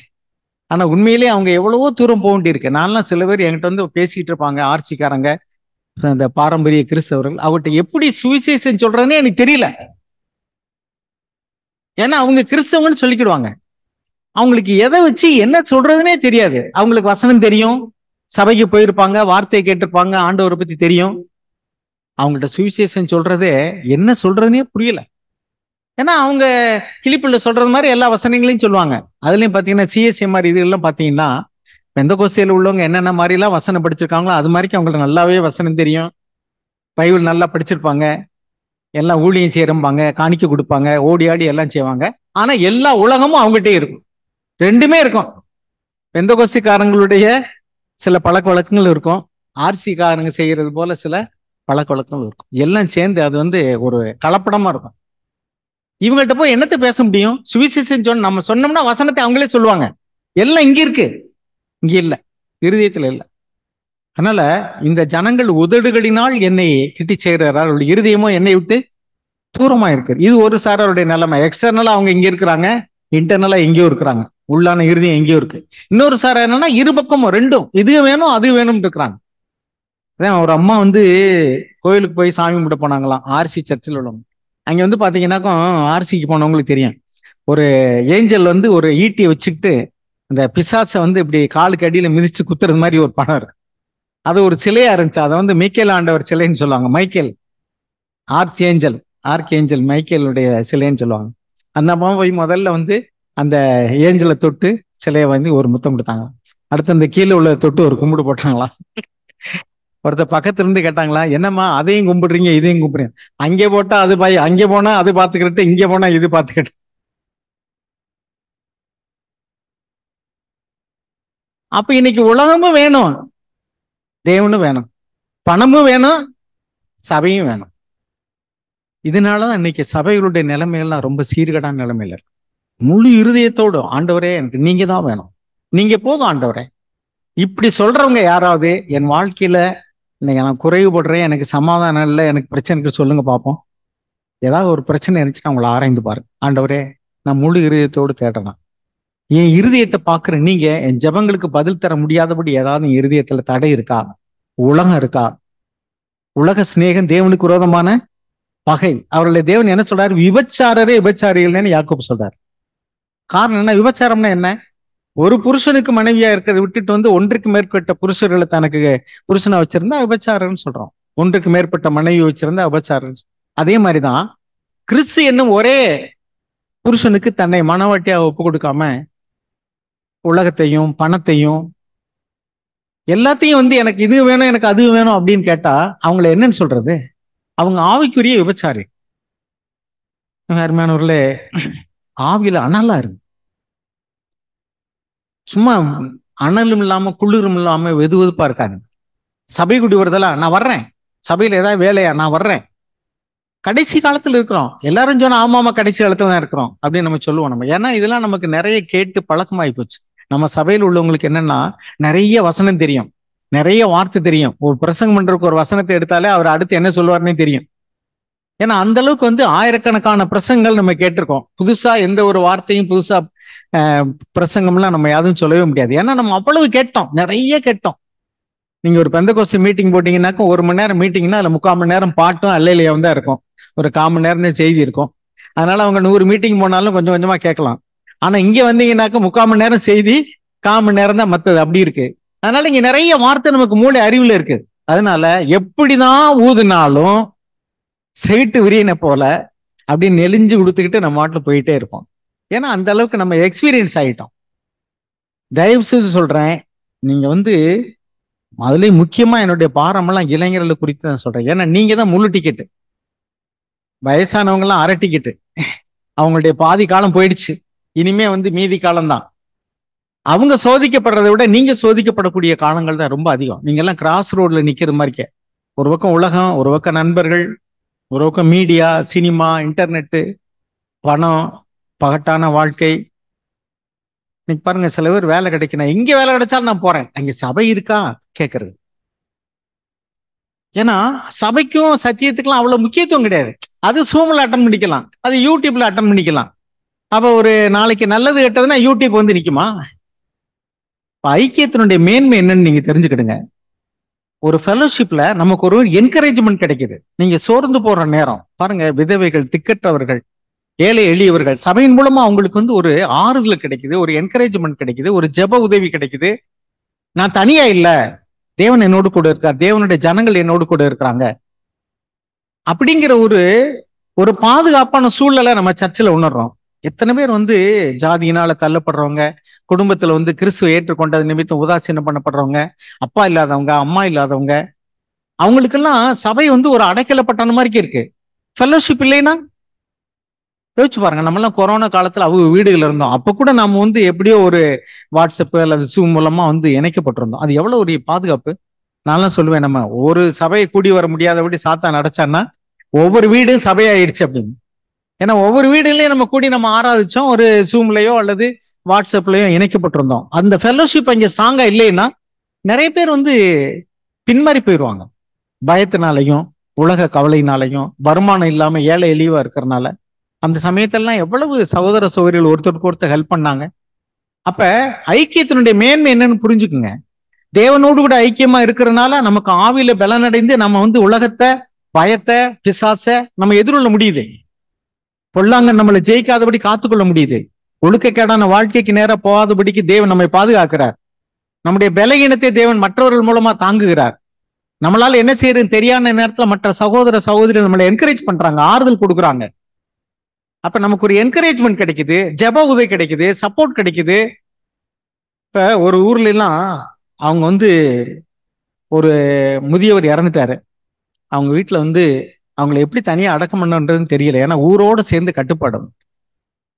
ஆனா உண்மையிலேயே அவங்க எவ்வளவோ தூரம் போக வேண்டி இருக்கு. நான்லாம் சில பேர் என்கிட்ட வந்து பேசிக்கிட்டு இருப்பாங்க, ஆர்சிக்காரங்க, அந்த பாரம்பரிய கிறிஸ்தவர்கள், அவர்கிட்ட எப்படி சுவிசேஷம் சொல்றதுன்னே எனக்கு தெரியல. ஏன்னா அவங்க கிறிஸ்தவங்கன்னு சொல்லிக்கிடுவாங்க, அவங்களுக்கு எதை வச்சு என்ன சொல்றதுன்னே தெரியாது. அவங்களுக்கு வசனம் தெரியும், சபைக்கு போயிருப்பாங்க, வார்த்தையை கேட்டிருப்பாங்க, ஆண்டவரை பத்தி தெரியும். அவங்கள்ட்ட சுவிசேஷம் சொல்றதே என்ன சொல்றதுன்னே புரியல. ஏன்னா அவங்க கிளிப்புள்ள சொல்றது மாதிரி எல்லா வசனங்களையும் சொல்லுவாங்க. அதுலயும் பாத்தீங்கன்னா சிஎஸ்ஏ மாதிரி இது எல்லாம் பாத்தீங்கன்னா, பெந்தகோஸ்தியில உள்ளவங்க என்னென்ன மாதிரி எல்லாம் வசனம் படிச்சிருக்காங்களோ அது மாதிரி அவங்களுக்கு நல்லாவே வசனம் தெரியும், பைபிள் நல்லா படிச்சிருப்பாங்க, எல்லாம் ஊழியம் செய்யறம்பாங்க, காணிக்க கொடுப்பாங்க, ஓடி ஆடி எல்லாம் செய்வாங்க. ஆனா எல்லா உலகமும் அவங்ககிட்டே இருக்கும், ரெண்டுமே இருக்கும். பெந்தகோஸ்திக்காரங்களுடைய சில பழக்க வழக்கங்கள் இருக்கும், ஆர்சி காரங்க செய்யறது போல சில பழக்க வழக்கங்கள் இருக்கும். எல்லாம் சேர்ந்து அது வந்து ஒரு கலப்படமா இருக்கும். இவங்கள்ட்ட போய் என்னத்தை பேச முடியும்? சுவிசேஷம் சொன்ன நம்ம சொன்னோம்னா வசனத்தை அவங்களே சொல்லுவாங்க, எல்லாம் இங்க இருக்கு, இங்க இல்ல, இருதயத்துல இல்ல. அதனால இந்த ஜனங்கள் உதடுகளினால் என்னை கிட்டி சேர்றார், அவருடைய இருதயமோ என்னை விட்டு தூரமா இருக்கு. இது ஒரு சாரருடைய நிலைமை. எக்ஸ்டர்னலா அவங்க இங்க இருக்கிறாங்க, இன்டர்னலா எங்கேயோ இருக்கிறாங்க, உள்ளான இருதயம் எங்கேயோ இருக்கு. இன்னொரு சாரா என்னன்னா இரு பக்கமும் ரெண்டும், இது வேணும் அது வேணும்னு இருக்கிறாங்க. அதான் ஒரு அம்மா வந்து கோயிலுக்கு போய் சாமி கும்பிட போனாங்களாம், ஆர்சி சர்ச்சில் உள்ளவங்க. அங்க வந்து பாத்தீங்கன்னாக்கா ஆர்சிக்கு போனவங்களுக்கு தெரியும், ஒரு ஏஞ்சல் வந்து ஒரு ஈட்டியை வச்சுக்கிட்டு அந்த பிசாசை வந்து இப்படி காலுக்கு அடியில மிதிச்சு குத்துறது மாதிரி ஒரு படம் இருக்கு. அது ஒரு சிலையா இருந்துச்சு. அதை வந்து மைக்கேல் ஆண்டவர் சிலைன்னு சொல்லுவாங்க. மைக்கேல் ஆர்க் ஏஞ்சல் மைக்கேலுடைய சிலைன்னு சொல்லுவாங்க. அந்த அம்மா போய் முதல்ல வந்து அந்த ஏஞ்சலை தொட்டு சிலையை வந்து ஒரு முத்தம் கொடுத்தாங்க. அடுத்து அந்த கீழே உள்ள தொட்டு ஒரு கும்பிடு போட்டாங்களாம். ஒருத்தர் பக்கத்துல இருந்து கேட்டாங்களா, என்னம்மா அதையும் கும்பிடுறீங்க இதையும் கும்பிடுறீங்க, அங்கே போட்டா அது அங்கே போனா அது பாத்துக்கிட்டு இங்க போனா இது பாத்துக்கிட்டு. அப்ப இன்னைக்கு உலகமும் வேணும், தேவனும் வேணும், பணமும் வேணும், சபையும் வேணும். இதனாலதான் இன்னைக்கு சபைகளுடைய நிலைமையெல்லாம் ரொம்ப சீர்கேடான நிலைமையில இருக்கு. முழு இருதயத்தோடு ஆண்டவரே எனக்கு நீங்க தான் வேணும், நீங்க போதும் ஆண்டவரே, இப்படி சொல்றவங்க யாராவது என் வாழ்க்கையில இன்னைக்கு நான் குறைவுபடுறேன், எனக்கு சமாதானம் இல்லை, எனக்கு பிரச்சனைக்கு சொல்லுங்க பார்ப்போம். ஏதாவது ஒரு பிரச்சனை இருந்துச்சுன்னா உங்களை ஆராய்ந்து பாருங்க. ஆண்டவரே நான் முழு இருதயத்தோடு தேடுறேன், என் இருதயத்தை பாக்குற நீங்க என் ஜெபங்களுக்கு பதில் தர முடியாதபடி ஏதாவது என் இருதயத்துல தடை இருக்கா, உலகம் இருக்கா? உலக சிநேகம் தேவனுக்கு விரோதமான பகை. அவர்களை தேவன் என்ன சொல்றாரு? விபச்சாரரே விபச்சாரிகள்னு யாக்கோபு சொல்றாரு. காரணம் என்ன? விபச்சாரம்னா என்ன? ஒரு புருஷனுக்கு மனைவியா இருக்கிறத விட்டுட்டு வந்து ஒன்றுக்கு மேற்பட்ட புருஷர்களை தனக்கு புருஷனா வச்சிருந்தா விபச்சாரம்னு சொல்றோம். ஒன்றுக்கு மேற்பட்ட மனைவி வச்சிருந்தா விபச்சாரம். அதே மாதிரிதான் கிறிஸ்து என்னும் ஒரே புருஷனுக்கு தன்னை மனவாட்டியா ஒப்பு கொடுக்காம உலகத்தையும் பணத்தையும் எல்லாத்தையும் வந்து எனக்கு இது வேணும் எனக்கு அது வேணும் அப்படின்னு கேட்டா அவங்கள என்னன்னு சொல்றது? அவங்க ஆவிக்குரிய விபச்சாரி. அருமையானவர்களே, ஆவியில அனலா இருக்கு, சும்மா அனலும் இல்லாம குளிரும் இல்லாம வெது வெதுப்பா இருக்காங்க. சபை கூடி வருதெல்லாம் நான் வர்றேன், சபையில ஏதாவது வேலையா நான் வர்றேன். கடைசி காலத்துல இருக்கிறோம், எல்லாரும் சொன்னா ஆமாமா கடைசி காலத்துல தான் இருக்கிறோம் அப்படின்னு நம்ம சொல்லுவோம். நம்ம ஏன்னா இதெல்லாம் நமக்கு நிறைய கேட்டு பழக்கமாயி போச்சு. நம்ம சபையில் உள்ளவங்களுக்கு என்னன்னா நிறைய வசனம் தெரியும், நிறைய வார்த்தை தெரியும். ஒரு பிரசங்கம் பண்றதுக்கு ஒரு வசனத்தை எடுத்தாலே அவர் அடுத்து என்ன சொல்லுவாருன்னே தெரியும். ஏன்னா அந்த அளவுக்கு வந்து ஆயிரக்கணக்கான பிரசங்கங்கள் நம்ம கேட்டிருக்கோம். புதுசா எந்த ஒரு வார்த்தையும் புதுசா பிரசங்கம்லாம் நம்ம யாரும் சொல்லவே முடியாது. ஏன்னா நம்ம அவ்வளவு கேட்டோம், நிறைய கேட்டோம். நீங்க ஒரு பெந்தகோஸ்து மீட்டிங் போட்டீங்கன்னாக்கா 1 மணி நேரம் மீட்டிங்னா அதுல 3/4 மணி நேரம் பாட்டும் அல்லேலூயாவும் தான் இருக்கும், ஒரு 1/4 மணி நேரம் தான் செய்தி இருக்கும். அதனால அவங்க 100 மீட்டிங் போனாலும் கொஞ்சம் கொஞ்சமா கேட்கலாம். ஆனா இங்க வந்தீங்கன்னாக்கா 3/4 மணி நேரம் செய்தி, 1/4 மணி நேரம் தான் மத்தது, அப்படி இருக்கு. அதனால இங்க நிறைய வார்த்தை நமக்கு மூளை அறிவுல இருக்கு. அதனால எப்படிதான் ஊதுனாலும் செயிட்டு விரியனை போல அப்படின்னு நெளிஞ்சு கொடுத்துக்கிட்டு நம்ம மாட்டுல போயிட்டே இருப்போம். ஏன்னா அந்த அளவுக்கு நம்ம எக்ஸ்பீரியன்ஸ் ஆயிட்டோம். தயவு செய்து சொல்றேன், நீங்க வந்து அதுலயும் முக்கியமா என்னுடைய பாரமெல்லாம் இளைஞர்களை குறித்து நான் சொல்றேன். ஏன்னா நீங்க தான் முழு டிக்கெட்டு, வயசானவங்க எல்லாம் அரை டிக்கெட்டு, அவங்களுடைய பாதி காலம் போயிடுச்சு, இனிமே வந்து மீதி காலம்தான். அவங்க சோதிக்கப்படுறதை விட நீங்க சோதிக்கப்படக்கூடிய காலங்கள் தான் ரொம்ப அதிகம். நீங்க எல்லாம் கிராஸ் ரோட்ல நிக்கிற மாதிரிக்க, ஒரு பக்கம் உலகம், ஒரு பக்கம் நண்பர்கள், ஒரு பக்கம் மீடியா, சினிமா, இன்டர்நெட்டு, பணம், பகட்டான வாழ்க்கை. இன்னைக்கு பாருங்க, சில பேர் வேலை கிடைக்கணும், இங்க வேலை கிடைச்சாலும் நான் போறேன், அங்க சபை இருக்கா கேட்கறது. ஏன்னா சபைக்கும் சத்தியத்துக்கெல்லாம் அவ்வளவு முக்கியத்துவம் கிடையாது. அது சூம்ல அட்டன் பண்ணிக்கலாம், அது யூடியூப்ல அட்டன் பண்ணிக்கலாம். அப்ப ஒரு நாளைக்கு நல்லது கெட்டதுன்னா யூடியூப் வந்து நிக்குமா? ஐக்கியத்தினுடைய மேன்மை என்னன்னு நீங்க தெரிஞ்சுக்கிடுங்க. ஒரு ஃபெலோஷிப்ல நமக்கு ஒரு என்கரேஜ்மெண்ட் கிடைக்குது. நீங்க சோர்ந்து போற நேரம் பாருங்க, விதவைகள், திக்கற்றவர்கள், ஏழை எளியவர்கள், சபையின் மூலமா அவங்களுக்கு வந்து ஒரு ஆறுதல் கிடைக்குது, ஒரு என்கரேஜ்மெண்ட் கிடைக்குது, ஒரு ஜெப உதவி கிடைக்குது. நான் தனியா இல்ல, தேவன் என்னோடு கூட இருக்கார், தேவனுடைய ஜனங்கள் என்னோடு கூட இருக்கிறாங்க அப்படிங்கிற ஒரு பாதுகாப்பான சூழ்நிலை நம்ம சர்ச்சில் உணர்றோம். எத்தனை பேர் வந்து ஜாதியினால தள்ளப்படுறவங்க, குடும்பத்துல வந்து கிறிஸ்துவ ஏற்றுக்கொண்டது நிமித்தம் உதாசீனம் பண்ணப்படுறவங்க, அப்பா இல்லாதவங்க, அம்மா இல்லாதவங்க, அவங்களுக்கெல்லாம் சபை வந்து ஒரு அடைக்கலப்பட்டான மாதிரி இருக்கு. ஃபெலோஷிப் இல்லைன்னா யோசிச்சு பாருங்க. நம்ம எல்லாம் கொரோனா காலத்துல அவங்க வீடுகள் இருந்தோம், அப்ப கூட நம்ம வந்து எப்படியோ ஒரு வாட்ஸ்அப் அல்லது ஜூம் மூலமா வந்து இணைக்கப்பட்டிருந்தோம். அது எவ்வளவு ஒரு பாதுகாப்பு. நான்லாம் சொல்லுவேன், நம்ம ஒரு சபையை கூடி வர முடியாதபடி சாத்தான் அடைச்சான்னா ஒவ்வொரு வீடும் சபையாயிடுச்சு அப்படின்னு. ஏன்னா ஒவ்வொரு வீடுகளையும் நம்ம கூடி நம்ம ஆராதிச்சோம், ஒரு ஜூம்லயோ அல்லது வாட்ஸ்அப்லயோ இணைக்கப்பட்டிருந்தோம். அந்த ஃபெலோஷிப் அங்கே ஸ்ட்ராங்கா இல்லைன்னா நிறைய பேர் வந்து பின்மாறி போயிடுவாங்க. பயத்தினாலையும் உலக கவலையினாலையும் வருமானம் இல்லாம ஏழை எளிவா இருக்கிறனால. அந்த சமயத்தெல்லாம் எவ்வளவு சகோதர சகோதரிகள் ஒருத்தருக்கு ஒருத்தர் ஹெல்ப் பண்ணாங்க. அப்ப ஐக்கியத்தினுடைய மேன்மை என்னன்னு புரிஞ்சுக்குங்க. தேவனோடு கூட ஐக்கியமா இருக்கிறதுனால நமக்கு ஆவியில பலனடைந்து நம்ம வந்து உலகத்தை, பயத்தை, பிசாச நம்ம எதிர்கொள்ள முடியுது. பொல்லாங்க நம்மளை ஜெயிக்காதபடி காத்துக்கொள்ள முடியுது. ஒழுக்கக்கேடான வாழ்க்கைக்கு நேரா போகாதபடிக்கு தேவன் நம்மை பாதுகாக்கிறார். நம்முடைய பலகீனத்தை தேவன் மற்றவர்கள் மூலமா தாங்குகிறார். நம்மளால என்ன செய்யறதுன்னு தெரியாத நேரத்துல மற்ற சகோதர சகோதரி நம்மளை என்கரேஜ் பண்றாங்க, ஆறுதல் கொடுக்குறாங்க. அப்ப நமக்கு ஒரு என்கரேஜ்மெண்ட் கிடைக்குது, ஜெப உதவி கிடைக்குது, சப்போர்ட் கிடைக்குது. இப்ப ஒரு ஊர்ல எல்லாம் அவங்க வந்து ஒரு முதியவர் இறந்துட்டாரு. அவங்க வீட்டுல வந்து அவங்களை எப்படி தனியா அடக்கம் பண்ணன்றதுன்னு தெரியல. ஏன்னா ஊரோட சேர்ந்து கட்டுப்பாடும்.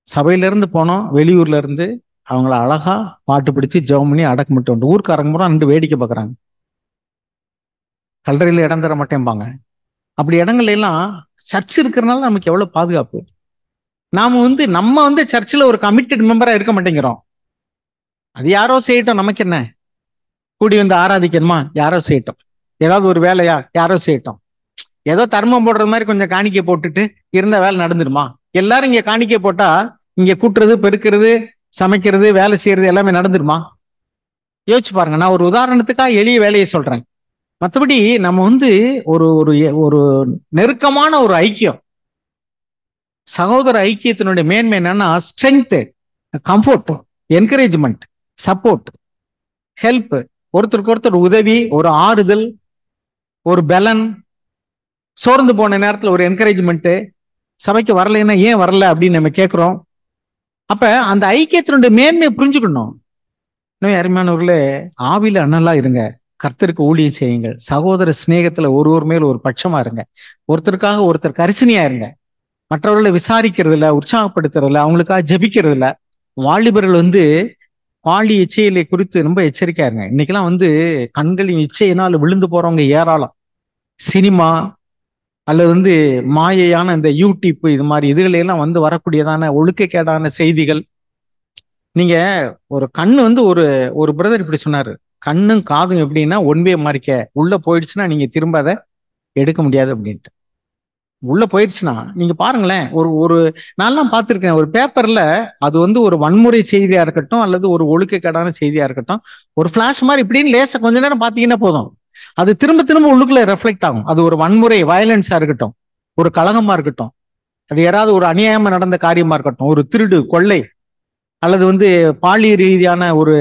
சபையில இருந்து போனோம், வெளியூர்ல இருந்து அவங்கள அழகா பாட்டு பிடிச்சு ஜெபம் பண்ணி அடக்கம் பண்ணிட்டு வந்து ஊர்க்காரங்க பூரா நின்று வேடிக்கை பார்க்கறாங்க. கல்லறையில இடம் தர மாட்டேன்பாங்க. அப்படி இடங்கள்ல எல்லாம் சர்ச் இருக்கிறதுனால நமக்கு எவ்வளவு பாதுகாப்பு. நம்ம வந்து சர்ச்சில் ஒரு கமிட்டட் மெம்பரா இருக்க மாட்டேங்கிறோம். அது யாரோ செய்யட்டும், நமக்கு என்ன. கூடி வந்து ஆராதிக்கணுமா, யாரோ செய்யட்டும். ஏதாவது ஒரு வேலையா, யாரோ செய்யட்டும். ஏதோ தர்மம் போடுறது மாதிரி கொஞ்சம் காணிக்கை போட்டுட்டு இருந்த வேலை நடந்துருமா? எல்லாரும் இங்க காணிக்கை போட்டா இங்க கூட்டுறது, பெருக்கிறது, சமைக்கிறது, வேலை செய்யறது எல்லாமே நடந்துருமா? யோசிச்சு பாருங்க. நான் ஒரு உதாரணத்துக்காக எளிய வேலையை சொல்றேன். மற்றபடி நம்ம வந்து ஒரு ஒரு ஒரு நெருக்கமான ஒரு ஐக்கியம், சகோதர ஐக்கியத்தினுடைய மேன்மை என்னன்னா strength, comfort, encouragement, support, help, ஒருத்தருக்கு ஒருத்தர் உதவி, ஒரு ஆறுதல், ஒரு பலன், சோர்ந்து போன நேரத்துல ஒரு என்கரேஜ்மெண்ட். சபைக்கு வரலைன்னா ஏன் வரல அப்படின்னு நம்ம கேட்கிறோம். அப்ப அந்த ஐக்கியத்தினுடைய மேன்மையை புரிஞ்சுக்கணும். இன்னும் அருமையானவர்களே, ஆவில அண்ணலா இருங்க, கர்த்தருக்கு ஊழியம் செய்யுங்கள், சகோதர சிநேகத்துல ஒருவர் மேல் ஒரு பட்சமா இருங்க, ஒருத்தருக்காக ஒருத்தர் கரிசனையா இருங்க, மற்றவர்களை விசாரிக்கிறதுல, உற்சாகப்படுத்துறதுல, அவங்களுக்காக ஜெபிக்கிறதுல. வாலிபர்கள் வந்து பாலி இச்சையிலை குறித்து ரொம்ப எச்சரிக்கையா இருங்க. இன்னைக்கெல்லாம் வந்து கண்களின் இச்சையினால் விழுந்து போறவங்க ஏராளம். சினிமா அல்லது வந்து மாயையான இந்த யூடியூப் இது மாதிரி இதுகளெல்லாம் வந்து வரக்கூடியதான ஒழுக்கக்கேடான செய்திகள். நீங்க ஒரு கண்ணு வந்து ஒரு ஒரு பிரதர் இப்படி சொன்னாரு, கண்ணும் காதும் எப்படின்னா ஒன்பே மாறிக்க, உள்ள போயிடுச்சுன்னா நீங்க திரும்ப அதை எடுக்க முடியாது அப்படின்ட்டு. உள்ள போயிடுச்சுன்னா நீங்க பாருங்களேன், ஒரு ஒரு நான்லாம் பார்த்திருக்கேன், ஒரு பேப்பர்ல அது வந்து ஒரு வன்முறை செய்தியா இருக்கட்டும் அல்லது ஒரு ஒழுக்கக்கேடான செய்தியா இருக்கட்டும், ஒரு பிளாஷ் மாதிரி இப்படின்னு லேச கொஞ்ச நேரம் பாத்தீங்கன்னா போதும், அது திரும்ப திரும்ப உள்ளுக்குள்ள ரெஃப்ளெக்ட் ஆகும். அது ஒரு வன்முறை, வயலன்ஸா இருக்கட்டும், ஒரு கலகமா இருக்கட்டும், அது யாராவது ஒரு அநியாயமா நடந்த காரியமா இருக்கட்டும், ஒரு திருடு, கொள்ளை, அல்லது வந்து பாலியல் ரீதியான ஒரு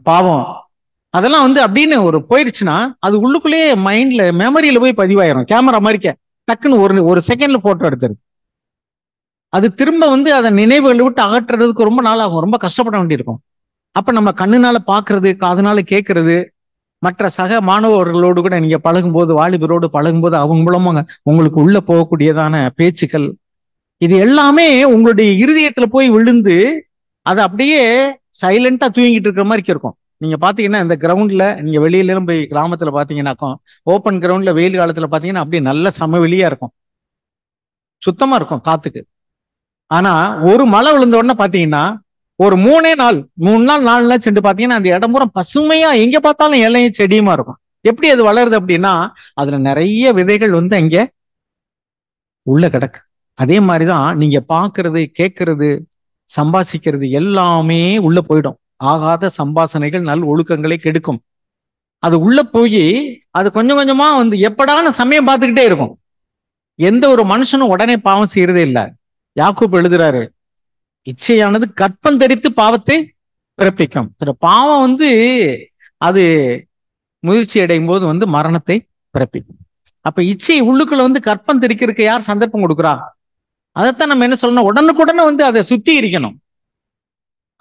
பாவம், அதெல்லாம் வந்து அப்படின்னு ஒரு போயிருச்சுன்னா அது உள்ளுக்குள்ளேயே மைண்ட்ல மெமரியில போய் பதிவாயிரும். கேமரா மாதிரிக்க டக்குன்னு ஒரு செகண்ட்ல போட்டோ எடுத்துருது. அது திரும்ப வந்து அதை நினைவுகளை விட்டு அகற்றுறதுக்கு ரொம்ப நாள் ஆகும், ரொம்ப கஷ்டப்பட வேண்டியிருக்கும். அப்ப நம்ம கண்ணுனால பாக்குறது, காதுனால கேட்கறது, மற்ற சக மாணவர்களோடு கூட நீங்க பழகும்போது, வாலிபரோடு பழகும்போது அவங்க மூலமா உங்களுக்கு உள்ள போகக்கூடியதான பேச்சுக்கள், இது எல்லாமே உங்களுடைய இருதயத்துல போய் விழுந்து அது அப்படியே சைலண்டா தூங்கிட்டு இருக்கிற மாதிரி இருக்கும். நீங்க பாத்தீங்கன்னா இந்த கிரவுண்ட்ல, நீங்க வெளியில எல்லாம் போய் கிராமத்துல பாத்தீங்கன்னாக்கும், ஓப்பன் கிரவுண்ட்ல வெயில் காலத்துல பாத்தீங்கன்னா அப்படியே நல்ல சமவெளியா இருக்கும், சுத்தமா இருக்கும் காத்துக்கு. ஆனா ஒரு மழை விழுந்த உடனே பாத்தீங்கன்னா ஒரு 3 நாள் 4 நாள் சென்று பாத்தீங்கன்னா அந்த இடம் பூரா பசுமையா, எங்க பார்த்தாலும் இலையும் செடியுமா இருக்கும். எப்படி அது வளருது அப்படின்னா அதுல நிறைய விதைகள் வந்து அங்க உள்ள கிடக்கு. அதே மாதிரிதான் நீங்க பாக்குறது, கேட்கறது, சம்பாசிக்கிறது எல்லாமே உள்ள போயிடும். ஆகாத சம்பாசனைகள் நல் ஒழுக்கங்களை கெடுக்கும். அது உள்ள போய் அது கொஞ்சம் கொஞ்சமா வந்து எப்படான சமயம் பார்த்துக்கிட்டே இருக்கும். எந்த ஒரு மனுஷனும் உடனே பாவம் செய்யறதே இல்லை. யாக்கூப் எழுதுறாரு, இச்சையானது கற்பம் தரித்து பாவத்தை பிறப்பிக்கும். பாவம் வந்து அது முயற்சி அடையும் போது வந்து மரணத்தை பிறப்பிக்கும். அப்ப இச்சை உள்ளுக்குள்ள வந்து கற்பம் தெரிக்கிறதுக்கு யார் சந்தர்ப்பம் கொடுக்குறா? அதைத்தான் நம்ம என்ன சொல்லணும், உடனுக்குடனே வந்து அதை சுத்திகரிக்கணும்.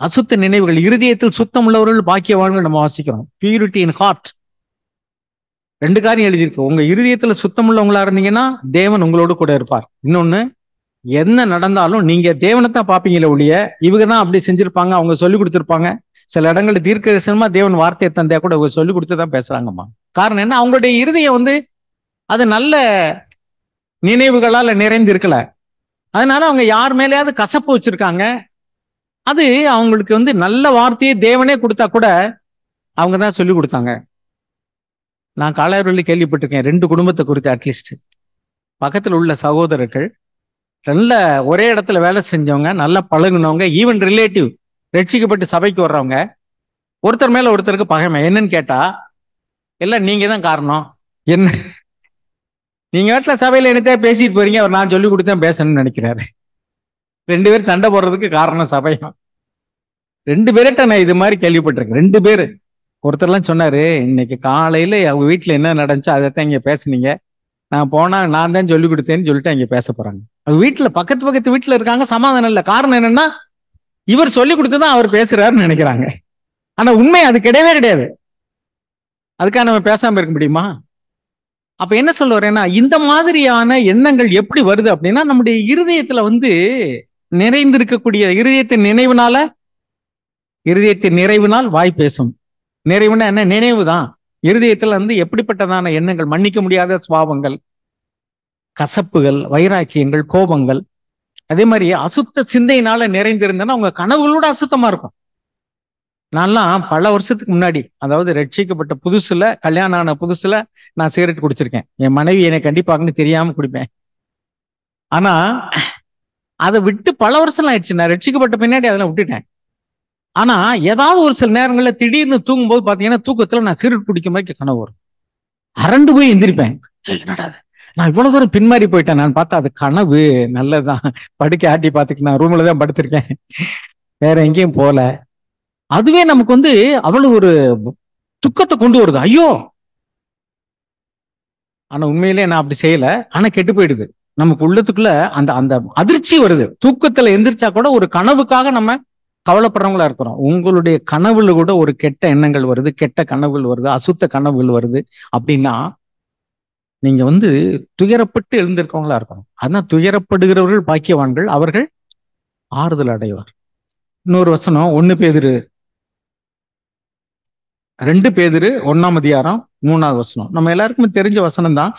அசுத்த நினைவுகள், இருதயத்தில் சுத்தம் உள்ளவர்கள் பாக்கியவான்கள் நம்ம வாசிக்கிறோம். பியூரிட்டி இன் ஹார்ட். 2 காரியம் எழுதியிருக்கு. உங்க இருதயத்துல சுத்தம் உள்ளவங்களா இருந்தீங்கன்னா தேவன் உங்களோடு கூட இருப்பார். இன்னொன்னு, என்ன நடந்தாலும் நீங்க தேவனைத்தான் பாப்பீங்களே ஒழிய இவங்க தான் அப்படி செஞ்சிருப்பாங்க, அவங்க சொல்லி கொடுத்துருப்பாங்க. சில இடங்கள்ல தீர்க்க தரிசனமா தேவன் வார்த்தையை தந்தா கூட அவங்க சொல்லி கொடுத்துதான் பேசுறாங்கம்மா. காரணம் என்ன? அவங்களுடைய இருதயம் வந்து அது நல்ல நினைவுகளால நிறைந்து இருக்கல. அதனால அவங்க யார் மேலேயாவது கசப்பு வச்சிருக்காங்க. அது அவங்களுக்கு வந்து நல்ல வார்த்தையை தேவனே கொடுத்தா கூட அவங்க தான் சொல்லி கொடுத்தாங்க. நான் காலையூர்ல கேள்விப்பட்டிருக்கேன் 2 குடும்பத்தை குறித்து. அட்லீஸ்ட் பக்கத்தில் உள்ள சகோதரர்கள், நல்ல ஒரே இடத்துல வேலை செஞ்சவங்க, நல்லா பழகுனவங்க, ஈவன் ரிலேட்டிவ், ரட்சிக்கப்பட்டு சபைக்கு வர்றவங்க, ஒருத்தர் மேல ஒருத்தருக்கு பகைமை. என்னன்னு கேட்டா, எல்லாம் நீங்க தான் காரணம். என்ன நீங்க வீட்டுல சபையில என்னத்தையா பேசிட்டு போறீங்க, அவர் நான் சொல்லி கொடுத்தேன் பேசணும்னு நினைக்கிறாரு. 2 பேர் சண்டை போடுறதுக்கு காரணம் சபையும். 2 பேர்கிட்ட நான் இது மாதிரி கேள்விப்பட்டிருக்கேன். 2 பேரு. ஒருத்தர்லாம் சொன்னாரு, இன்னைக்கு காலையில அவங்க வீட்டுல என்ன நடந்துச்சோ அதைத்தான் இங்க பேசுனீங்க, நான் போனா நான் தான் சொல்லி கொடுத்தேன்னு சொல்லிட்டு அங்க பேச போறாங்க. அவங்க வீட்டுல பக்கத்து வீட்டுல இருக்காங்க, சமாதானம் இல்லை. காரணம் என்னன்னா இவர் சொல்லி கொடுத்துதான் அவர் பேசுறாருன்னு நினைக்கிறாங்க. ஆனா உண்மை அது கிடையவே கிடையாது. அதுக்காக நம்ம பேசாம இருக்க முடியுமா? அப்ப என்ன சொல்ல வரேன்னா, இந்த மாதிரியான எண்ணங்கள் எப்படி வருது அப்படின்னா, நம்முடைய இருதயத்துல வந்து நிறைந்திருக்கக்கூடிய இருதயத்தின் நினைவுனால, இருதயத்தின் நிறைவினால் வாய் பேசும். நிறைவுனா என்ன? நினைவு தான். இருதயத்துல வந்து எப்படிப்பட்டதான எண்ணங்கள், மன்னிக்க முடியாத சுபாவங்கள், கசப்புகள், வைராக்கியங்கள், கோபங்கள், அதே மாதிரி அசுத்த சிந்தையினால நிறைந்திருந்தேன்னா உங்க கனவுகளோட அசுத்தமா இருக்கும். நான்லாம் பல வருஷத்துக்கு முன்னாடி, அதாவது ரட்சிக்கப்பட்ட புதுசுல, கல்யாணம் ஆன புதுசுல நான் சிகரெட் குடிச்சிருக்கேன். என் மனைவி என்னை கண்டிப்பாங்கன்னு தெரியாம குடிப்பேன். ஆனா அதை விட்டு பல வருஷம் ஆயிடுச்சு. நான் ரட்சிக்கப்பட்ட பின்னாடி அதெல்லாம் விட்டுட்டேன். ஆனா ஏதாவது ஒரு சில நேரங்கள்ல திடீர்னு தூங்கும்போது பாத்தீங்கன்னா, தூக்கத்துல நான் சிகரெட் குடிக்க மாதிரி கனவு வரும். அரண்டு போய் எந்திரிப்பேன். என்னடா இது? நான் இவ்வளவு தூரம் பின்மாறி போயிட்டேன். நான் பார்த்தா அது கனவு. நல்லதுதான். படுக்க ஆட்டி பார்த்துக்கு நான் ரூம்ல தான் படுத்திருக்கேன், வேற எங்கேயும் போல. அதுவே நமக்கு வந்து அவ்வளவு ஒரு துக்கத்தை கொண்டு வருது. ஐயோ, ஆனா உண்மையிலேயே நான் அப்படி செய்யல. ஆனா கெட்டு போயிடுது. நமக்கு உள்ளத்துக்குள்ள அந்த அந்த அதிர்ச்சி வருது. தூக்கத்துல எந்திரிச்சா கூட ஒரு கனவுக்காக நம்ம கவலைப்படுறவங்களா இருக்கிறோம். உங்களுடைய கனவுல கூட ஒரு கெட்ட எண்ணங்கள் வருது, கெட்ட கனவுகள் வருது, அசுத்த கனவுகள் வருது அப்படின்னா நீங்க வந்து துயரப்பட்டு எழுந்திருக்கவங்களா இருக்கணும். அதான் துயரப்படுகிறவர்கள் பாக்கியவான்கள், அவர்கள் ஆறுதல் அடைவார். இன்னொரு வசனம் 1 பேதுரு 2 பேதுரு 1ஆம் அதிகாரம் 3வது வசனம். நம்ம எல்லாருக்குமே தெரிஞ்ச வசனம் தான்.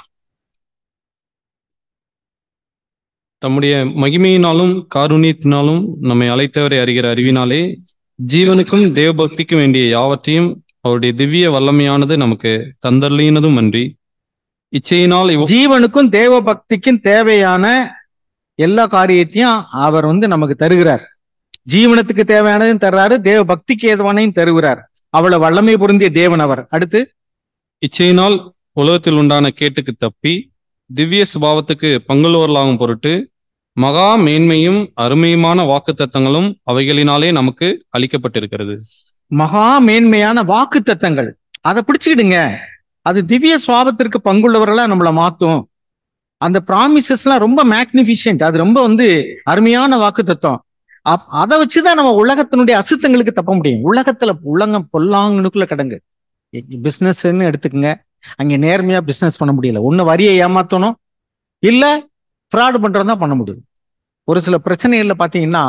தம்முடைய மகிமையினாலும் காருண்யத்தினாலும் நம்மை அழைத்தவரை அறிகிற அறிவினாலே ஜீவனுக்கும் தேவபக்திக்கும் வேண்டிய யாவற்றையும் அவருடைய திவ்ய வல்லமையானது நமக்கு தந்தர்லினதும் அன்றி இச்சையினால் ஜீவனுக்கும் தேவ பக்திக்கும் தேவையான எல்லா காரியத்தையும் அவர் வந்து நமக்கு தருகிறார். ஜீவனத்துக்கு தேவையானதையும் தர்றாரு, தேவ பக்திக்கு ஏதுவானையும் தருகிறார். அவ்வளவு வல்லமை பொருந்திய தேவன் அவர். அடுத்து, இச்சையினால் உலகத்தில் உண்டான கேட்டுக்கு தப்பி திவ்ய சுபாவத்துக்கு பங்குள்ளவர்களாகும் பொருட்டு மகா மேன்மையும் அருமையுமான வாக்கு தத்தங்களும் அவைகளினாலே நமக்கு அளிக்கப்பட்டிருக்கிறது. மகா மேன்மையான வாக்கு தத்தங்கள், அதை பிடிச்சுக்கிடுங்க. அது திவ்ய சுபாவத்திற்கு பங்குள்ளவர்களா நம்மளை மாத்தும். அந்த ப்ராமிசஸ் எல்லாம் ரொம்ப மேக்னிஃபிஷியன்ட். அது ரொம்ப வந்து அருமையான வாக்கு தத்துவம். அதை வச்சுதான் நம்ம உலகத்தினுடைய அசுத்தங்களுக்கு தப்ப முடியும். உலகத்துல உள்ளங்கம் பொல்லாங்கனுக்குள்ள கடங்கு பிசினஸ்ன்னு எடுத்துக்கங்க. அங்க நேர்மையா பிசினஸ் பண்ண முடியல. ஒண்ணு வரியை ஏமாத்தணும், இல்ல ஃப்ராடு பண்றதுதான் பண்ண முடியும். ஒரு சில பிரச்சனைகள்ல பாத்தீங்கன்னா,